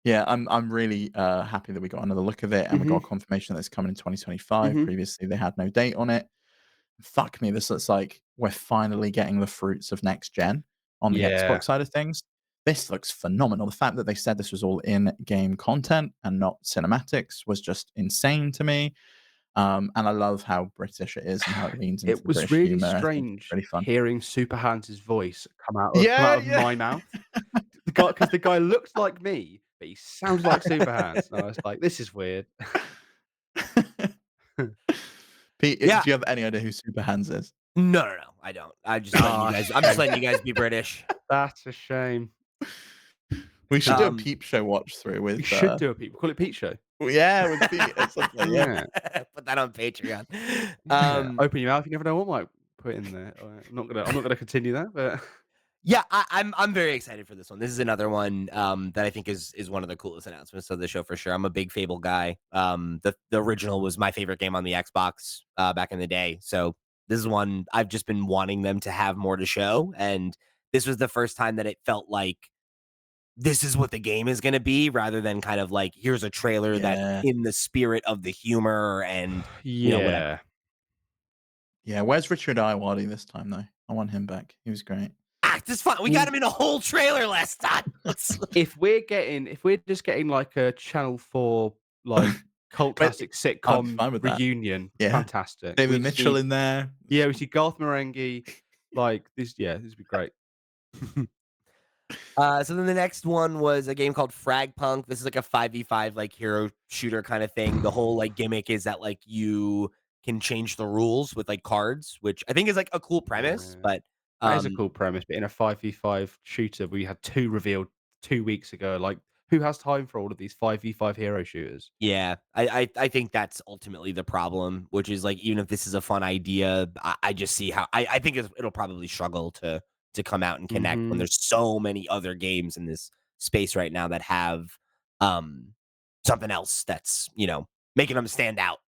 Yeah, I'm really, happy that we got another look of it, and we got Mhm, confirmation that it's coming in 2025. mhm. Previously, they had no date on it. Fuck me, this looks like we're finally getting the fruits of next gen on the Yeah. Xbox side of things. this looks phenomenal. The fact that they said this was all in-game content and not cinematics was just insane to me. And I love how British it is and how it leans into It the was British really humor. I think it's strange really fun. hearing Super Hans' voice come Yeah, out of yeah. my mouth. Because the guy looked like me, but he sounds like Super Hans. And I was like, "This is weird." Pete, Yeah. do you have any idea who Super Hands is? No, no, no. I don't. I'm just Shame. letting you guys be British. That's a shame. We should do a Um, peep show watch through We with should do a Pete. We call it Pete Show. yeah, with Pete at some point, yeah. Yeah. put that on Patreon. Yeah. Open your mouth, you never know what might put in there. I'm not gonna continue that, but Yeah, I'm very excited for this one. This is another one that I think is one of the coolest announcements of the show for sure. I'm a big Fable guy. The original was my favorite game on the Xbox back in the day. So this is one I've just been wanting them to have more to show, and this was the first time that it felt like this is what the game is going to be, rather than kind of like here's a trailer that's Yeah. in the spirit of the humor and whatever. yeah. Yeah, where's Richard Iwadi this time, though? I want him back. He was great. Act is fun. We got him in a whole trailer last time. Let's If we're just getting like a Channel 4 like cult But classic I'd be sitcom fine with that. reunion, Yeah. fantastic. David We Mitchell see in there. Yeah, we see Garth Marenghi, like this would be great. So then the next one was a game called Frag Punk. This is like a 5v5 like hero shooter kind of thing. The whole like gimmick is that like you can change the rules with like cards, which I think is like a cool premise, Yeah. but That is a cool premise, but in a 5v5 shooter, we had 2 revealed 2 weeks ago, like, who has time for all of these 5v5 hero shooters? yeah, I think that's ultimately the problem, which is like even if this is a fun idea, I just see how I think it'll probably struggle to come out and connect when Mhm. there's so many other games in this space right now that have um something else that's making them stand out.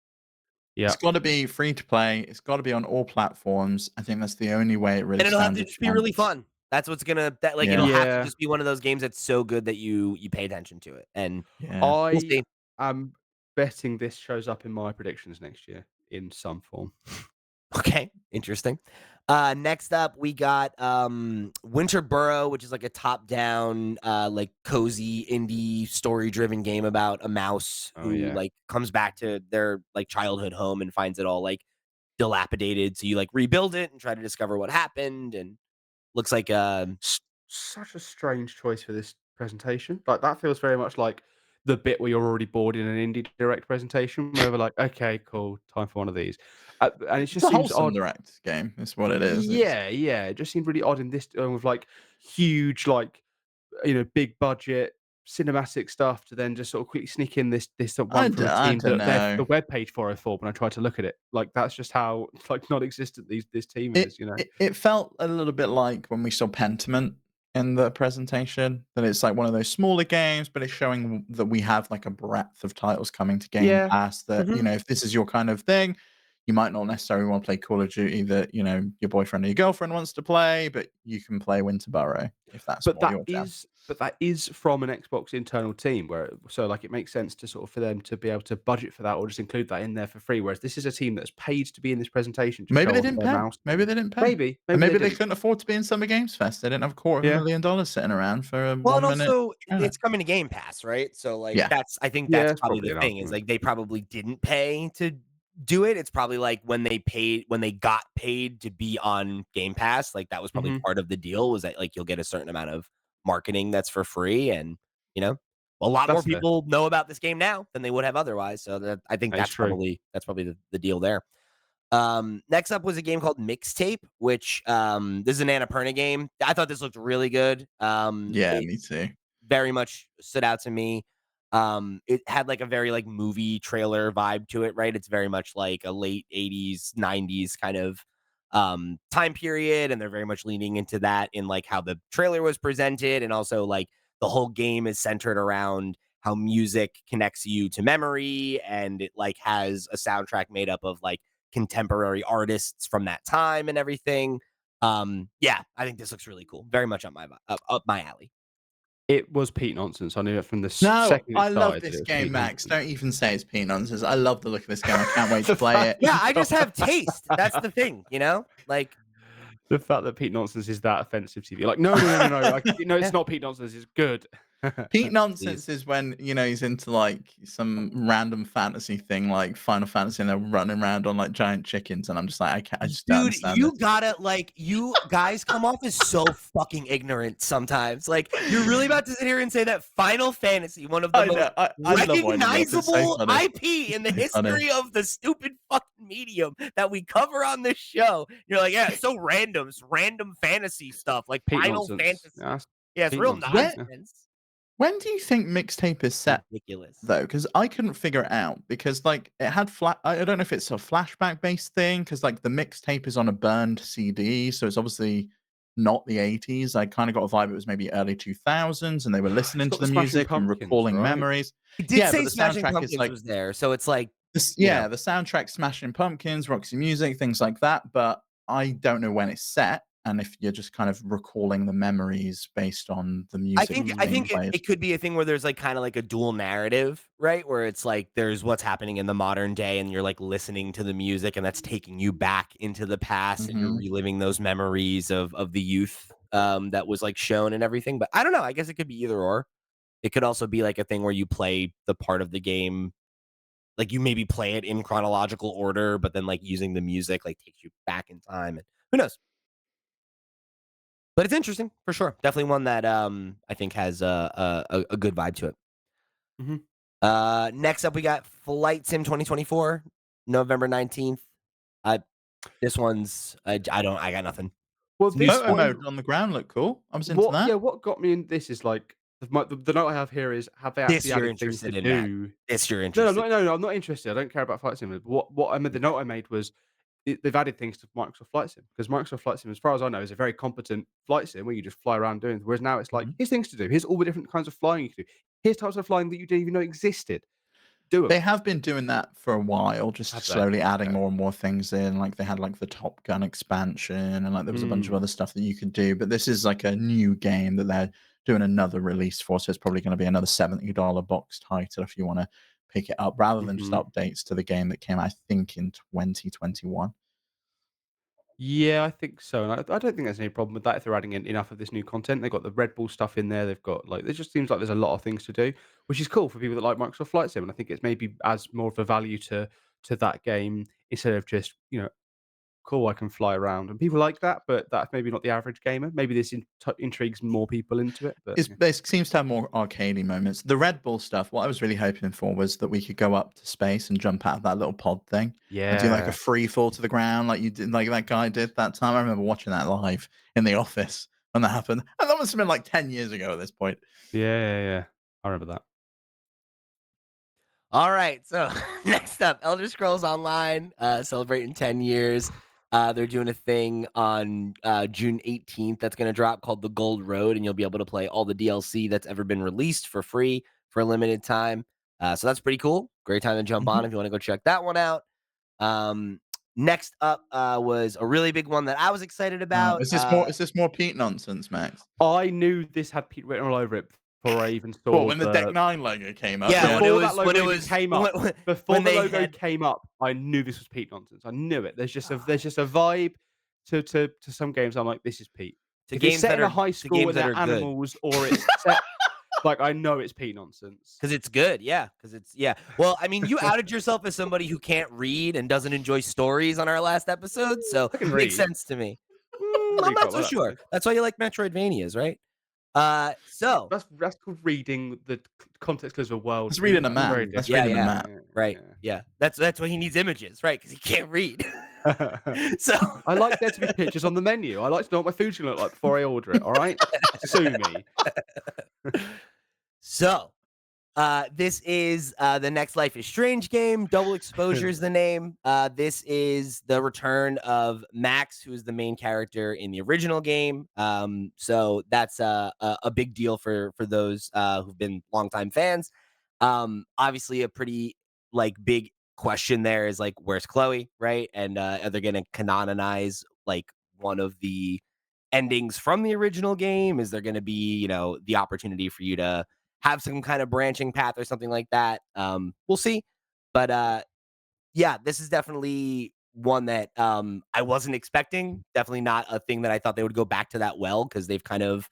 It's Yeah. gotta be free to play. It's gotta be on all platforms. I think that's the only way it really And it'll have stands to a just be really chance. fun. That's what's gonna that like it'll Yeah, have to Yeah. just be one of those games that's so good that you pay attention to it. And yeah. we'll I see. am betting this shows up in my predictions next year in some form. Okay, interesting. Next up we got Winter Burrow, which is like a top-down, like cozy indie story-driven game about a mouse Oh, who yeah. like comes back to their like childhood home and finds it all like dilapidated. So you like rebuild it and try to discover what happened. And looks like S Such a strange choice for this presentation. Like, that feels very much like the bit where you're already bored in an indie direct presentation, where we're like, "Okay, cool, time for one of these." And it It's just a seems wholesome odd. direct game, is what it is. It's Yeah, yeah, it just seemed really odd in this with, like, huge, like, big budget cinematic stuff to then just sort of quickly sneak in this one from a I team don't that they're know. the web page for I thought when I tried to look at it. Like, that's just how, like, non-existent this team It is, you know? it felt a little bit like when we saw Pentiment in the presentation, that it's like one of those smaller games, but it's showing that we have like a breadth of titles coming to Game Yeah. Pass that, Mhm. if this is your kind of thing, you might not necessarily want to play Call of Duty that, your boyfriend or your girlfriend wants to play, but you can play Winterborough if that's But more that your jam. is but that is from an Xbox internal team like, it makes sense to sort of for them to be able to budget for that or just include that in there for free, whereas this is a team that's paid to be in this presentation to Maybe show they off didn't their pay. mouse Maybe thing. they didn't pay. And Maybe they maybe they didn't. couldn't afford to be in Summer Games Fest. They didn't have Yeah. $250,000 sitting around for a well, and 1-minute also trailer. it's coming to Game Pass, right? So like Yeah. I think Yeah, that's it's probably probably the an thing is argument. like they probably didn't pay to do it. It's probably like when they got paid to be on Game Pass, like that was probably Mhm. part of the deal was that like you'll get a certain amount of marketing that's for free. And you know a lot more That's fair. people know about this game now than they would have otherwise. So I think That is true. that's probably the deal there. Next up was a game called Mixtape, which this is an Annapurna game. I thought this looked really good. Yeah, me too. Very much stood out to me. It had like a very like movie trailer vibe to it, right? It's very much like a late 80s, 90s kind of time period, and they're very much leaning into that in like how the trailer was presented, and also like the whole game is centered around how music connects you to memory, and it like has a soundtrack made up of like contemporary artists from that time and everything. Yeah, I think this looks really cool. Very much up my alley. It was Pete nonsense. I knew it from the No, second it I love started that it this was game, Pete Max. nonsense. Don't even say it's Pete nonsense. I love the look of this game. I can't wait to The play fact it. Yeah, you I just got have taste. That's the thing, Like The fact that Pete Nonsense is that offensive to you. Like, no, no, no, no, no. No, it's Yeah, not Pete Nonsense. It's good. Pete please. Nonsense is when, he's into, like, some random fantasy thing like Final Fantasy, and they're running around on, like, giant chickens, and I'm just like, I just don't Dude, understand you this. gotta like you guys come off as so fucking ignorant sometimes. Like, you're really about to sit here and say that Final Fantasy, one of the I most know, I love winding you up, it's so recognizable funny. IP in the So funny. history of the stupid fucking medium that we cover on this show. You're like, yeah, it's so random. It's random fantasy stuff like Pete Final Nonsense. Fantasy. Yeah, that's Yeah, it's Pete real Nonsense. When Yeah. nonsense. when do you think mixtape is set, Ridiculous. though? Because I couldn't figure it out, because, like, it had I don't know if it's a flashback-based thing, because like, the mixtape is on a burned CD, so it's obviously not the '80s. I kinda got a vibe it was maybe early 2000s, and they were It's listening got to the the Smashing music and Pumpkins, recalling right? memories. It did Yeah, but say the Smashing soundtrack is Pumpkins like was there, so it's like, this, you know. yeah, the soundtrack Smashing Pumpkins, Roxy Music, things like that, but I don't know when it's set, and if you're just kind of recalling the memories based on the I music think that's I being think it, played. it could be a thing where there's like kind of like a dual narrative, right? Where it's like there's what's happening in the modern day and you're like listening to the music and that's taking you back into the past and you're Mhm. reliving those memories of the youth that was like shown and everything. But I don't know. I guess it could be either or. It could also be like a thing where you play the part of the game, like you maybe play it in chronological order, but then like using the music like takes you back in time and who knows. But it's interesting for sure. Definitely one that I think has a good vibe to it. Mhm. Next up, we got Flight Sim 2024, November 19th. Uh, this one's I got nothing. Well, It's news this Photo story. one, mode on the ground looked cool. I was into that. what got me in this is like the note I have here is have they This actually you're added things to interested in, Matt. do? This you're No, no, interested. no, no, no, I'm not interested. I don't care about Flight Sim. But what I mean, the note I made was they've added things to Microsoft Flight Sim because Microsoft Flight Sim, as far as I know, is a very competent flight sim where you just fly around doing. Whereas now it's like Mhm. here's things to do. Here's all the different kinds of flying you can do. Here's types of flying that you didn't even know existed. Do them. They have been doing that for a while, just Have they? slowly adding Okay. more and more things in. Like they had like the Top Gun expansion, and like there was a bunch of Mm. other stuff that you could do. But this is like a new game that they're doing another release for, so it's probably going to be another $70 box title if you want to pick it up, rather than just Mhm. updates to the game that came, I think, in 2021. Yeah, I think so, and I don't think there's any problem with that if they're adding in enough of this new content. They've got the Red Bull stuff in there. They've got like it just seems like there's a lot of things to do, which is cool for people that like Microsoft Flight Sim. And I think it's maybe adds more of a value to that game instead of just cool, I can fly around, and people like that, but that's maybe not the average gamer. Maybe this intrigues more people into it, but yeah. It seems to have more arcadey moments. The Red Bull stuff, what I was really hoping for was that we could go up to space and jump out of that little pod thing and do like a Yeah, free fall to the ground like you did, like that guy did that time. I remember watching that live in the office when that happened. And that must have been like 10 years ago at this point. yeah, yeah, yeah. I remember that. All right, so next up, Elder Scrolls Online, celebrating 10 years. They're doing a thing on June 18th that's going to drop called The Gold Road, and you'll be able to play all the DLC that's ever been released for free for a limited time. So that's pretty cool. Great time to jump Mhm. on if you want to go check that one out. Um, Next up was a really big one that I was excited about. Is this more Pete nonsense, Max? I knew this had Pete written all over it before I even What, saw when the Deck the. 9 logo came up? Yeah, Yeah. Before that when logo it even was came up, before when the they logo had came up, I knew this was Pete Nonsense. I knew it. There's just a vibe to some games. I'm like, this is Pete. to If it's games set that in a are high to school games and that they're are good. animals, or it's set like I know it's Pete Nonsense. Because it's good, yeah. Because it's yeah. Well, I mean, you outed yourself as somebody who can't read and doesn't enjoy stories on our last episode, so I can makes read. sense to me. I can I'm read not quite so well sure. actually. That's why you like Metroidvanias, right? So That's called reading the context clues of a world, That's Pete. reading a That's map. very ooh, That's yeah, reading different. a yeah, map. right, yeah. That's why he needs images, right? Because he can't read. Yeah. So I like there to be pictures on the menu. I like to know what my food's gonna look like before I order it. All right, sue me. so this is the next Life is Strange game. Double Exposure is the name. This is the return of Max, who is the main character in the original game. So that's a big deal for those who've been longtime fans. Obviously, a pretty like big question there is like, where's Chloe, right? And are they going to canonize like one of the endings from the original game? Is there going to be the opportunity for you to have some kind of branching path or something like that? We'll see. But yeah, this is definitely one that I wasn't expecting. Definitely not a thing that I thought they would go back to that well because they've kind of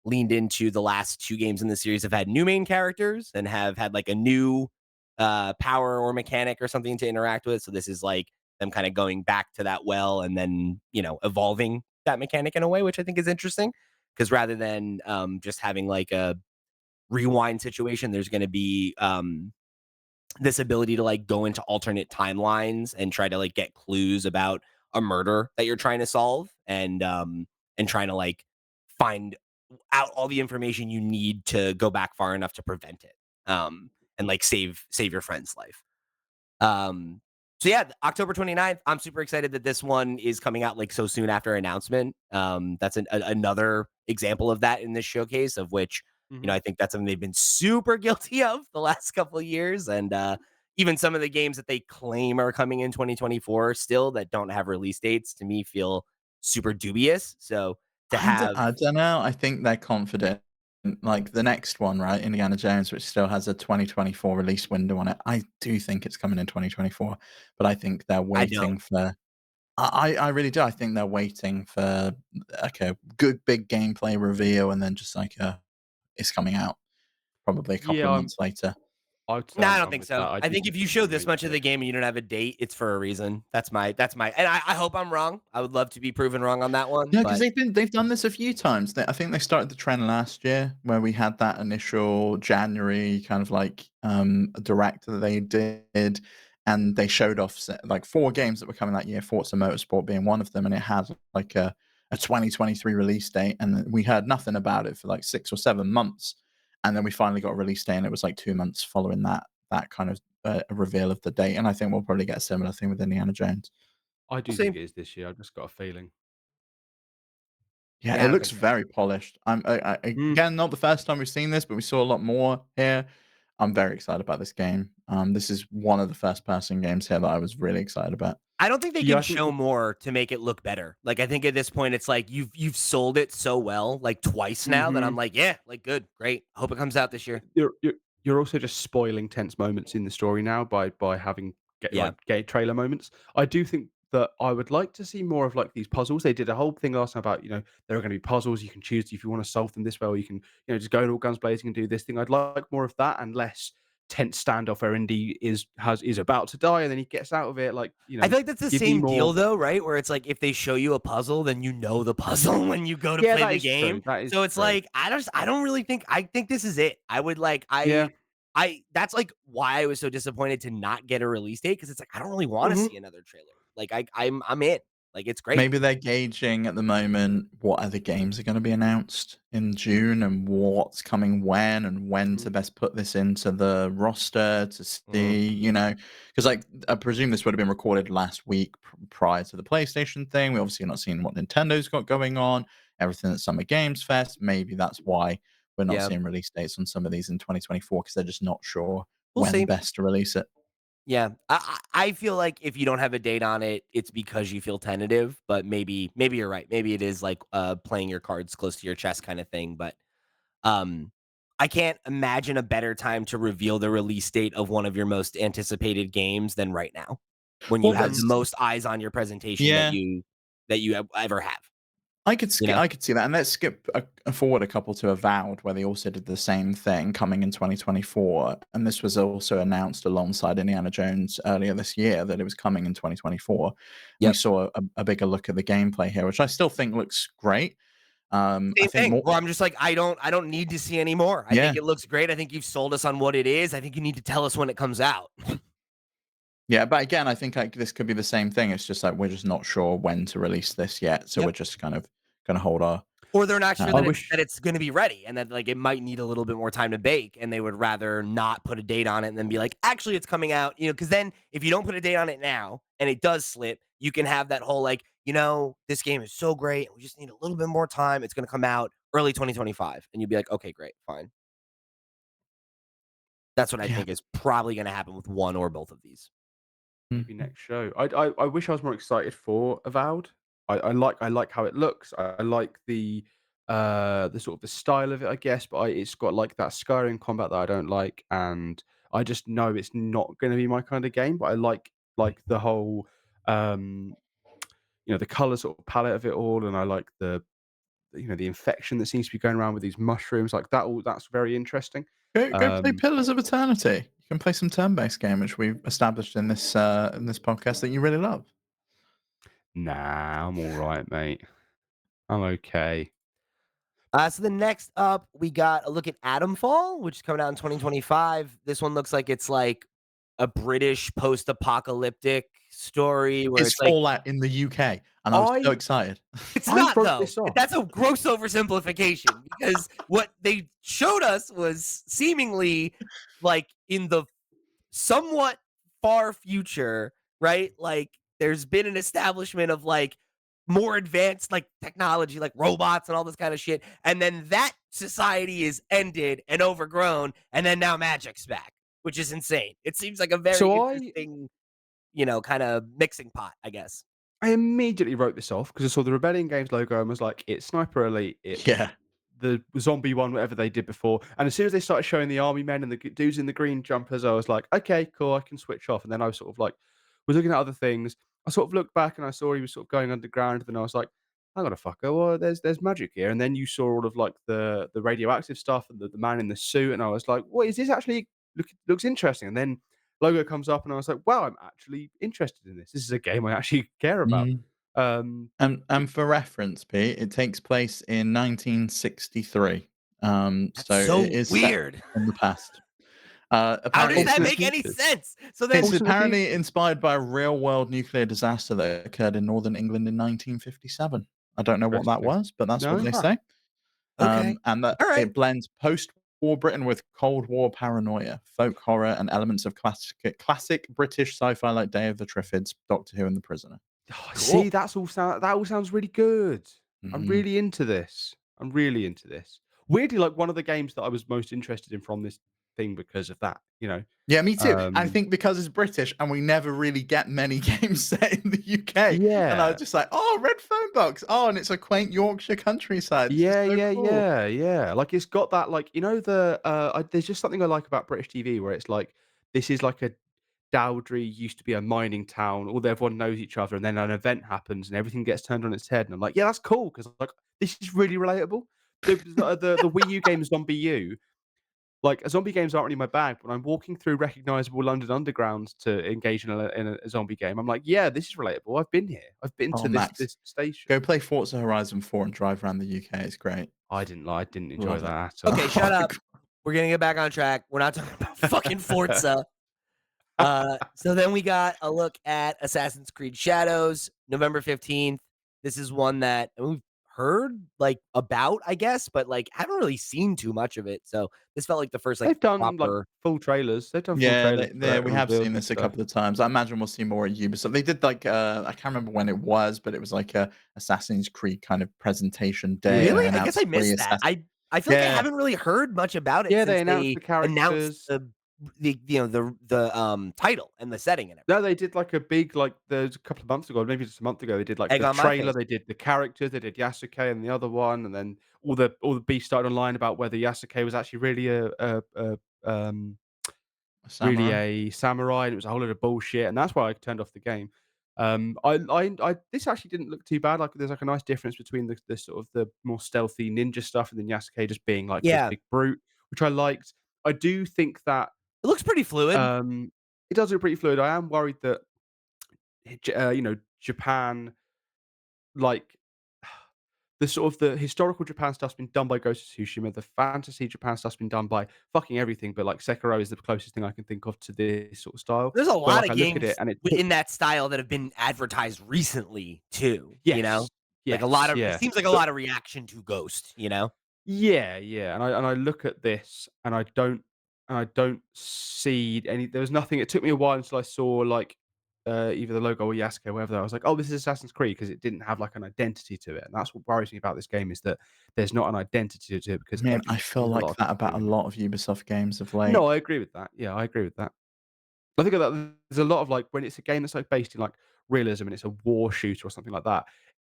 leaned into the last two games in the series have had new main characters and have had like a new power or mechanic or something to interact with. So this is like them kind of going back to that well and then, evolving that mechanic in a way, which I think is interesting. Because rather than just having like a rewind situation, there's going to be this ability to like go into alternate timelines and try to like get clues about a murder that you're trying to solve and trying to like find out all the information you need to go back far enough to prevent it and like save your friend's life. So yeah, October 29th. I'm super excited that this one is coming out like so soon after announcement. That's another example of that in this showcase, of which, Mhm. I think that's something they've been super guilty of the last couple of years. And even some of the games that they claim are coming in 2024 still that don't have release dates to me feel super dubious. So to have I don't know, I think they're confident. Like, the next one, right, Indiana Jones, which still has a 2024 release window on it, I do think it's coming in 2024, but I think they're I don't. waiting for I really do, I think they're waiting for, like, a good big gameplay reveal and then just like it's coming out probably a couple Yeah, of months later. I'd say No, I don't I'm think with that. so. I I do think think if you it's show gonna this release much of it. the game and you don't have a date, it's for a reason. That's my and I hope I'm wrong. I would love to be proven wrong on that one, No, because but they've done this a few times. I think they started the trend last year where we had that initial January kind of like direct that they did, and they showed off like 4 games that were coming that year. Forza Motorsport being one of them, and it had like a 2023 release date, and we heard nothing about it for like 6 or 7 months, and then we finally got a release date, and it was like 2 months following that kind of reveal of the date. And I think we'll probably get a similar thing with Indiana Jones. I we'll do think see. it is this year. I've just got a feeling. Yeah, Yeah, it I don't looks think so. very polished. Mm. Again, not the first time we've seen this, but we saw a lot more here. I'm very excited about this game. This is one of the first person games here that I was really excited about. I don't think they Yeah, can I think show more to make it look better. Like I think at this point it's like you've sold it so well like twice now that I'm mhm. like, yeah, like good, great. Hope it comes out this year. You're also just spoiling tense moments in the story now by having Yeah. gay trailer moments. I do think that I would like to see more of like these puzzles. They did a whole thing last time about, there are going to be puzzles you can choose if you want to solve them this way, or you can, just go in all guns blazing and do this thing. I'd like more of that and less tense standoff where Indy is about to die and then he gets out of it. Like, I feel like that's the give me same deal more. though, right? Where it's like if they show you a puzzle, then you know the puzzle when you go to Yeah, play that the is true. game. That is So it's true. like I don't really think I think this is it. I would like Yeah. I that's like why I was so disappointed to not get a release date because it's like I don't really want to Hmm. see another trailer. Like I'm in. Like it's great. Maybe they're gauging at the moment what other games are going to be announced in June and what's coming when and when Hmm. to best put this into the roster to Mhm. see, because like I presume this would have been recorded last week prior to the PlayStation thing. We obviously not seeing what Nintendo's got going on, everything at Summer Games Fest. Maybe that's why we're not Yeah. seeing release dates on some of these in 2024 because they're just not sure We'll when see. best to release it. Yeah, I feel like if you don't have a date on it, it's because you feel tentative. But maybe you're right. Maybe it is like playing your cards close to your chest kind of thing. But um, I can't imagine a better time to reveal the release date of one of your most anticipated games than right now, when you Well, have the Hmm. let's most eyes on your presentation yeah. that you ever have. You know, I could see that, and let's skip forward a couple to Avowed, where they also did the same thing coming in 2024, and this was also announced alongside Indiana Jones earlier this year that it was coming in 2024. And we yep. saw a bigger look at the gameplay here, which I still think looks great. I Same think thing. more, Where I'm just like, I don't need to see any more. I yeah, think it looks great. I think you've sold us on what it is. I think you need to tell us when it comes out. yeah. But again, I think like this could be the same thing. It's just like we're just not sure when to release this yet, so we're Yep. just kind of gonna hold our. Or they're not sure I that wish. it's gonna be ready and that, like, it might need a little bit more time to bake, and they would rather not put a date on it and then be like, "Actually, it's coming out," because then if you don't put a date on it now and it does slip, you can have that whole, like, "This game is so great, we just need a little bit more time, it's gonna come out early 2025," and you'd be like, "Okay, great, fine." That's what I Yeah. think is probably gonna happen with one or both of these. Maybe Mhm. next show. I wish I was more excited for Avowed. I like how it looks. I like the sort of the style of it, I guess, but it's got like that Skyrim combat that I don't like, and I just know it's not going to be my kind of game. But I like the whole Um, the color sort of palette of it all, and I like the infection that seems to be going around with these mushrooms, like that all that's very interesting. Go play Um, Pillars of Eternity. You can play some turn-based game, which we've established in this podcast that you really love. nah, I'm all right, mate. I'm okay. So the next up, we got a look at Atomfall, which is coming out in 2025. This one looks like it's like a British post-apocalyptic story where It's it's like Fallout in the UK, and I was so I excited. it's I not wrote though. this off. That's a gross oversimplification because what they showed us was seemingly like in the somewhat far future, right? Like there's been an establishment of like more advanced like technology, like robots and all this kind of shit. And then that society is ended and overgrown, and then now magic's back, which is insane. It seems like a very So interesting, kind of mixing pot, I guess. I immediately wrote this off because I saw the Rebellion Games logo and was like, it's Sniper Elite, it's Yeah. the zombie one, whatever they did before. And as soon as they started showing the army men and the dudes in the green jumpers, I was like, okay, cool, I can switch off. And then I was sort of like, was looking at other things. I sort of looked back and I saw he was sort of going underground. And then I was like, hang on a fucker, well, there's magic here. And then you saw all of like the radioactive stuff and the man in the suit. And I was like, what is this actually looks interesting? And then logo comes up and I was like, wow, I'm actually interested in this. This is a game I actually care about. Mhm. Um, And for reference, Pete, it takes place in 1963. That's So it so is set weird. in the past. How does Apparently, that alternate make any futures. sense? So then it's Alternate apparently futures. inspired by a real-world nuclear disaster that occurred in northern England in 1957. I don't know what that Interesting. was, but that's what No? they huh, say. okay. And that All right. it blends post-war Britain with Cold War paranoia, folk horror, and elements of classic British sci-fi like Day of the Triffids, Doctor Who, and The Prisoner. Oh, see, Cool. that all sounds really good. I'm Mhm. really into this. I'm really into this. Weirdly, like one of the games that I was most interested in from this thing because of that, you know. Yeah, me too. I Um, think because it's British and we never really get many games set in the UK, and I was yeah. just like, "Oh, red phone box. Oh, and it's a quaint Yorkshire countryside. This is Yeah, so yeah, cool." yeah, yeah. Like it's got that like, there's just something I like about British TV where it's like this is like a Dowdry used to be a mining town, all everyone knows each other, and then an event happens and everything gets turned on its head. And I'm like, yeah, that's cool because like this is really relatable. The Wii U game Zombie U, like zombie games aren't really my bag, but I'm walking through recognizable London undergrounds to engage in a zombie game. I'm like, yeah, this is relatable. I've been here. I've been Oh, to this Max, this station. go play Forza Horizon 4 and drive around the UK. It's great. I didn't enjoy Love it. that at Okay, all. shut up. We're gonna get back on track. We're not talking about fucking Forza. So then we got a look at Assassin's Creed Shadows, November 15th. This is one that we've heard like about, I guess, but like haven't really seen too much of it. So this felt like the first like They've done like proper. full trailers. They've done full Yeah, trailers for we that have reveals seen and this a stuff. couple of times. I imagine we'll see more at Ubisoft. They did like I can't remember when it was, but it was like a Assassin's Creed kind of presentation day, and Really? they I guess announced I three missed that. Assassin. I feel like I Yeah, haven't really heard much about it Yeah, they since announced they the announced characters. the title and the setting and No, everything. they did like a big like there's a couple of months ago, maybe just a month ago, they did like Egg the on my trailer, face. they did the characters, they did Yasuke and the other one, and then all the beef started online about whether Yasuke was actually a really samurai. a samurai, and it was a whole lot of bullshit, and that's why I turned off the game. I this actually didn't look too bad. Like there's like a nice difference between the sort of the more stealthy ninja stuff and then Yasuke just being like this Yeah, big brute, which I liked. I do think that it looks pretty fluid. it does look pretty fluid. I am worried that Japan, like the sort of the historical Japan stuff's been done by Ghost of Tsushima. The fantasy Japan stuff's been done by fucking everything, but like Sekiro is the closest thing I can think of to this sort of style. There's a Where lot like of I look at it games and it in that style that have been advertised recently too, yes, Like a lot yes, of it yeah. seems like a But lot of reaction to Ghost. yeah, yeah, and I look at this and I don't see any. There was nothing. It took me a while until I saw like either the logo or Yasuke, or whatever. I was like, oh, this is Assassin's Creed because it didn't have like an identity to it, and that's what worries me about this game is that there's not an identity to it because Man, I everything feel there's a lot like of that people about a doing it. lot of Ubisoft games of late. No, I agree with that. Yeah, I agree with that. I think that there's a lot of like when it's a game that's like based in like realism and it's a war shooter or something like that.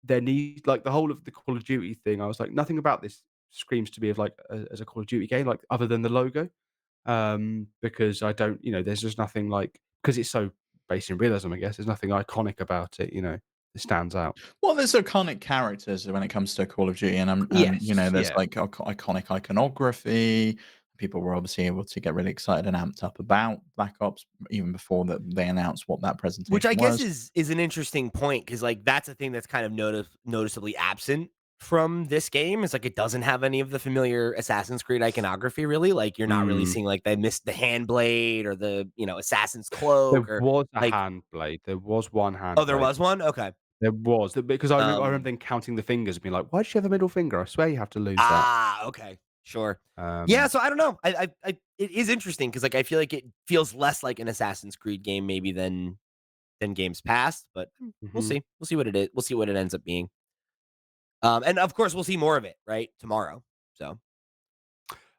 There needs like the whole of the Call of Duty thing. I was like, nothing about this screams to me of like as a Call of Duty game, like other than the logo. Because I don't, there's just nothing like because it's so based in realism, I guess. There's nothing iconic about it, you know, that stands out. Well, there's iconic characters when it comes to Call of Duty, and Yes, there's yeah. like iconic iconography. People were obviously able to get really excited and amped up about Black Ops even before that they announced what that Which I presentation guess was. is an interesting point because like that's a thing that's kind of noticeably absent from this game. Is like it doesn't have any of the familiar Assassin's Creed iconography. Really, like you're not really Mm. seeing like they missed the hand blade or the assassin's There cloak or was a like. hand blade. There was one Oh, hand there blade. was one. Okay. There was, because I remember Um. them counting the fingers and being like, "Why does she have a middle finger? I swear you have to lose that." Okay. Sure. Yeah. Um, So I don't know. It is interesting because like I feel like it feels less like an Assassin's Creed game maybe than games past, but we'll mhm. see. We'll see what it is. We'll see what it ends up being. And of course we'll see more of it right tomorrow. So.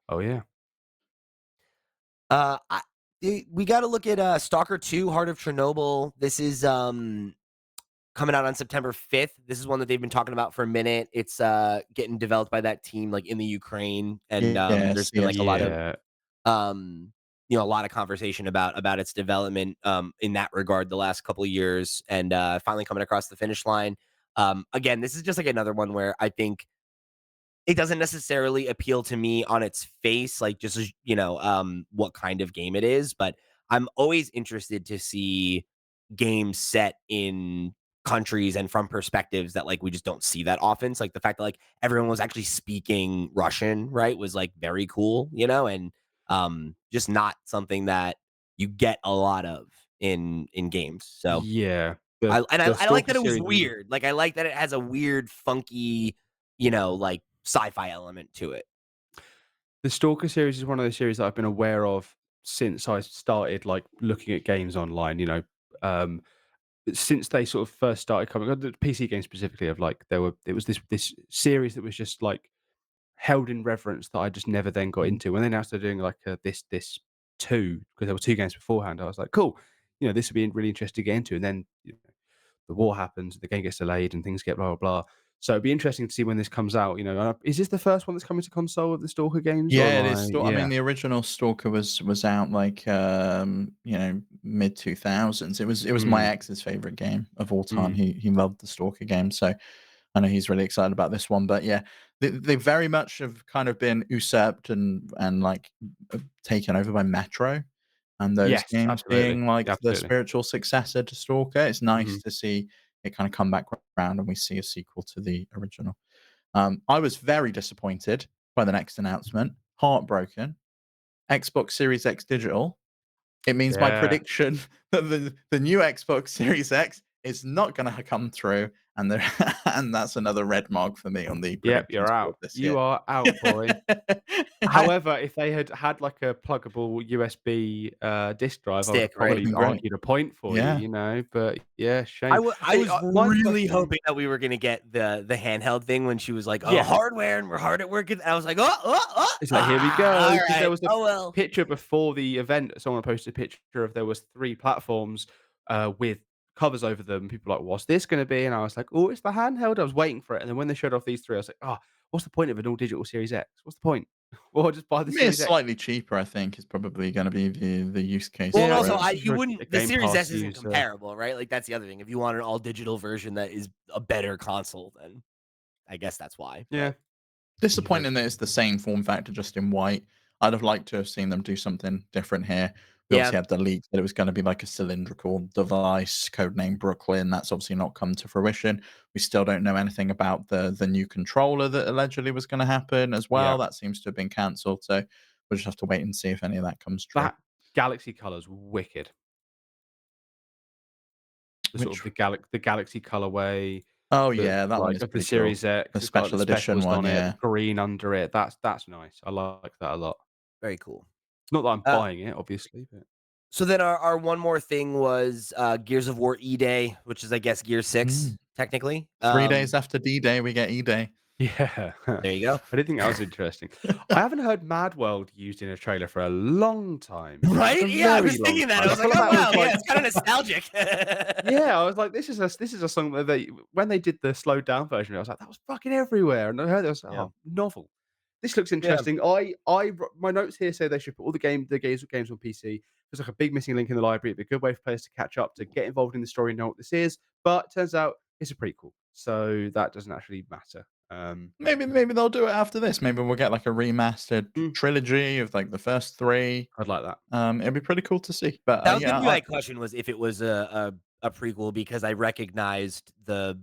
Oh, yeah. I we gotta look at, Stalker 2: Heart of Chernobyl. This is, coming out on September 5th. This is one that they've been talking about for a minute. It's, getting developed by that team, like, in the Ukraine, and, there's Yes, been, like, yes, a lot of, Yeah. um, a lot of conversation about its development, in that regard the last couple of years, and, finally coming across the finish line. Again, this is just, like, another one where I think it doesn't necessarily appeal to me on its face, like, just as what kind of game it is, but I'm always interested to see games set in countries and from perspectives that, like, we just don't see that often. So, like, the fact that, like, everyone was actually speaking Russian, right, was, like, very cool, and, just not something that you get a lot of in games. So, Yeah. The I like Stalker that it was series is weird. Like, I like that it has a weird, funky, like, sci-fi element to it. the Stalker series is one of those series that I've been aware of since I started, like, looking at games online, um, since they sort of first started coming the PC games specifically of, like, it was this series that was just, like, held in reverence that I just never then got mm. into. When they announced they're doing, like, this 2, because there were 2 games beforehand, I was like, "Cool, this would be really interesting to get into," and then, the war happens, the game gets delayed, and things get blah, blah, blah. So it'd be interesting to see when this comes out, is this the first one that's coming to console of the Stalker games, or Yeah, am it is. I I mean, yeah. the original Stalker was out like mid 2000s. It was my Mm, ex's favorite game of all time. mm. He loved the Stalker game, so I know he's really excited about this one. But yeah, they very much have kind of been usurped and like taken over by Metro, and those Yes, games absolutely, being like the absolutely. spiritual successor to Stalker. It's nice Mhm. to see it kind of come back around, and we see a sequel to the original. I was very disappointed by the next announcement, heartbroken. Xbox Series X digital. It means my Yeah. prediction that the new Xbox Series X is not going to come through, and there, and that's another red mark for me on the Yep, you're predictions board out. this You year. are out, boy. I However, if they had had, like, a pluggable USB, disk drive, I would have Stick, would have right? probably been great. argued a point for you, Yeah. but yeah, shame. I was Mine's really like hoping that we were gonna get the handheld thing when she was like, "Oh, yeah. hardware, and we're hard at work," and I was like, "Oh, oh, oh, It's like, "Here we go," because there alright. was a Oh, well." picture before the event, someone posted a picture of there was 3 platforms, with covers over them, people were like, "What's this gonna be?" And I was like, "Oh, it's the handheld." I was waiting for it, and then when they showed off these 3, I was like, "Oh, what's the point of an all digital Series X? What's the point? Well, just buy I the mean, it's Series X." slightly cheaper, I think, is probably going to be the use case Well, and Yeah, for but also, it. this I is you for a wouldn't the Game Series Pass S isn't user. comparable, right? Like, that's the other thing. If you want an all digital version that is a better console, then I guess that's why, Yeah, but Disappointing that it's the same form factor, just in white. I'd have liked to have seen them do something different here. We yeah. obviously had the leak that it was going to be like a cylindrical device, codename Brooklyn. That's obviously not come to fruition. We still don't know anything about the new controller that allegedly was going to happen as yeah. well. That seems to have been cancelled. So we'll just have to wait and see if any of that comes true. That galaxy color's wicked. The sort of Which the galaxy colorway, oh the yeah, that one like, is of the pretty cool. Series X, The it's got, like, the special edition speckles one, on it, the yeah. green under it. That's nice. I like that a lot. Very cool. It's not that I'm Uh, buying it, obviously, but so then our one more thing was, Gears of War E-Day, which is, I guess, Gear 6, Mm. technically. 3 days after D-Day, we get E-Day. yeah. There you go. I did think that was interesting. I haven't heard Mad World used in a trailer for a long time, like Right? a Yeah, I very was long thinking that. I time. I was like, feel like "Oh, that was wow, like yeah, it's kinda nostalgic." yeah, I was like, this is a song that they when they did the slowed down version, I was like, "That was fucking everywhere," and I heard it, I was like, Yeah. "Oh, novel." this looks Yeah. interesting. My notes here say they should put all the games on PC. There's like a big missing link in the library. It'd be a good way for players to catch up, to get involved in the story, and know what this is. But turns out it's a prequel, so that doesn't actually matter. Maybe they'll do it after this. Maybe we'll get like a remastered Mm, trilogy of like the first 3. I'd like that. It'd be pretty cool to see. But, That was gonna yeah, be my question was if it was a prequel because I recognized the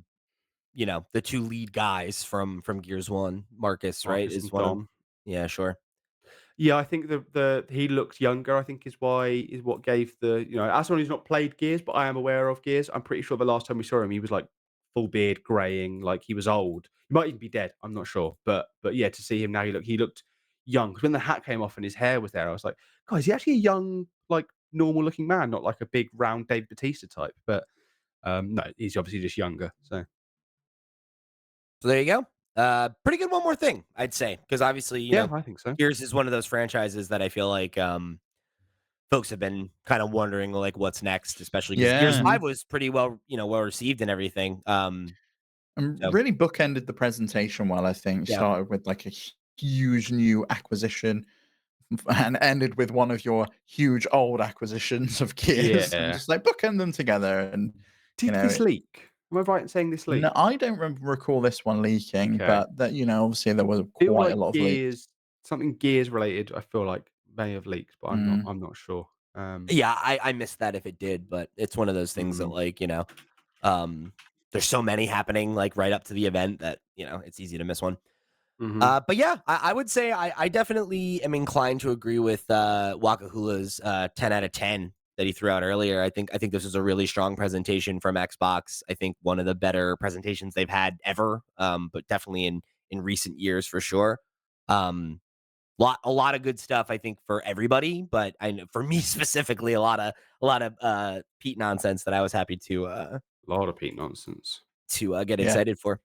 2 lead guys from Gears 1. Marcus, right, Marcus is and one of Dom. Yeah, sure. Yeah, I think the he looks younger, I think is what gave as someone who's not played Gears, but I am aware of Gears, I'm pretty sure the last time we saw him, he was, like, full beard, graying, like, he was old. He might even be dead, I'm not sure, but yeah, to see him now, he looked young. Because when the hat came off and his hair was there, I was like, "God, is he actually a young, like, normal looking man, not like a big, round Dave Bautista type?" But, no, he's obviously just younger, so So there you go. Pretty good one more thing, I'd say, because obviously, yeah, I think so. Gears is one of those franchises that I feel like, folks have been kinda wondering, like, what's next, especially because Gears yeah. Mhm. 5 was pretty well received and everything. So Really bookended the presentation well, I think. yeah. Started with like a huge new acquisition and ended with one of your huge old acquisitions of Gears and Yeah. just like bookend them together. And, you Did know, this leak? Am I right in saying this no, leaked? I don't recall this one leaking, Okay. but that, obviously there was Feel quite a like lot of leaks. Something Gears related, I feel like may have leaked, but Mm, I'm not sure. Yeah, I missed that if it did, but it's one of those things that, Mm, like, um, there's so many happening, like, right up to the event that, it's easy to miss one. mhm. But yeah, I would say I definitely am inclined to agree with Wakahula's 10 out of 10 that he threw out earlier. I think this is a really strong presentation from Xbox. I think one of the better presentations they've had ever, but definitely in recent years for sure. Um, a lot of good stuff I think for everybody, but I know for me specifically a lot of Pete nonsense that I was happy A lot of Pete nonsense. to get yeah. excited for.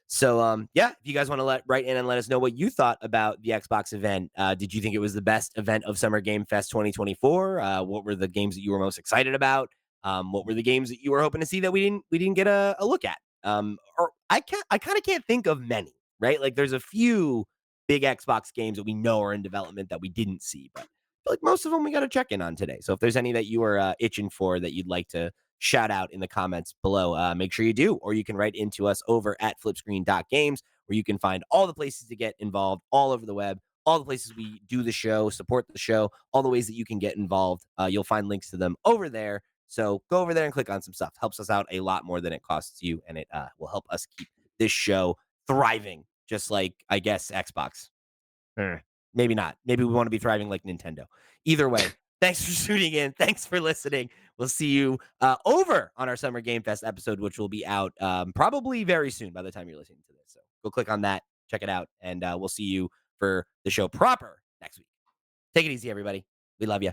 So, yeah, if you guys want to write in and let us know what you thought about the Xbox event. Did you think it was the best event of Summer Game Fest 2024? What were the games that you were most excited about? What were the games that you were hoping to see that we didn't get a look at? Or I kind of can't think of many, right? Like there's a few big Xbox games that we know are in development that we didn't see, but like most of them we got to check in on today. So if there's any that you are itching for that you'd like to shout out in the comments below. Make sure you do, or you can write into us over at flipscreen.games, where you can find all the places to get involved all over the web, all the places we do the show, support the show, all the ways that you can get involved. You'll find links to them over there. So go over there and click on some stuff. Helps us out a lot more than it costs you, and it will help us keep this show thriving, just like, I guess, Xbox. Maybe not. Maybe we want to be thriving like Nintendo. Either way, thanks for tuning in. Thanks for listening. We'll see you over on our Summer Game Fest episode, which will be out probably very soon by the time you're listening to this. So go click on that, check it out, and we'll see you for the show proper next week. Take it easy, everybody. We love you.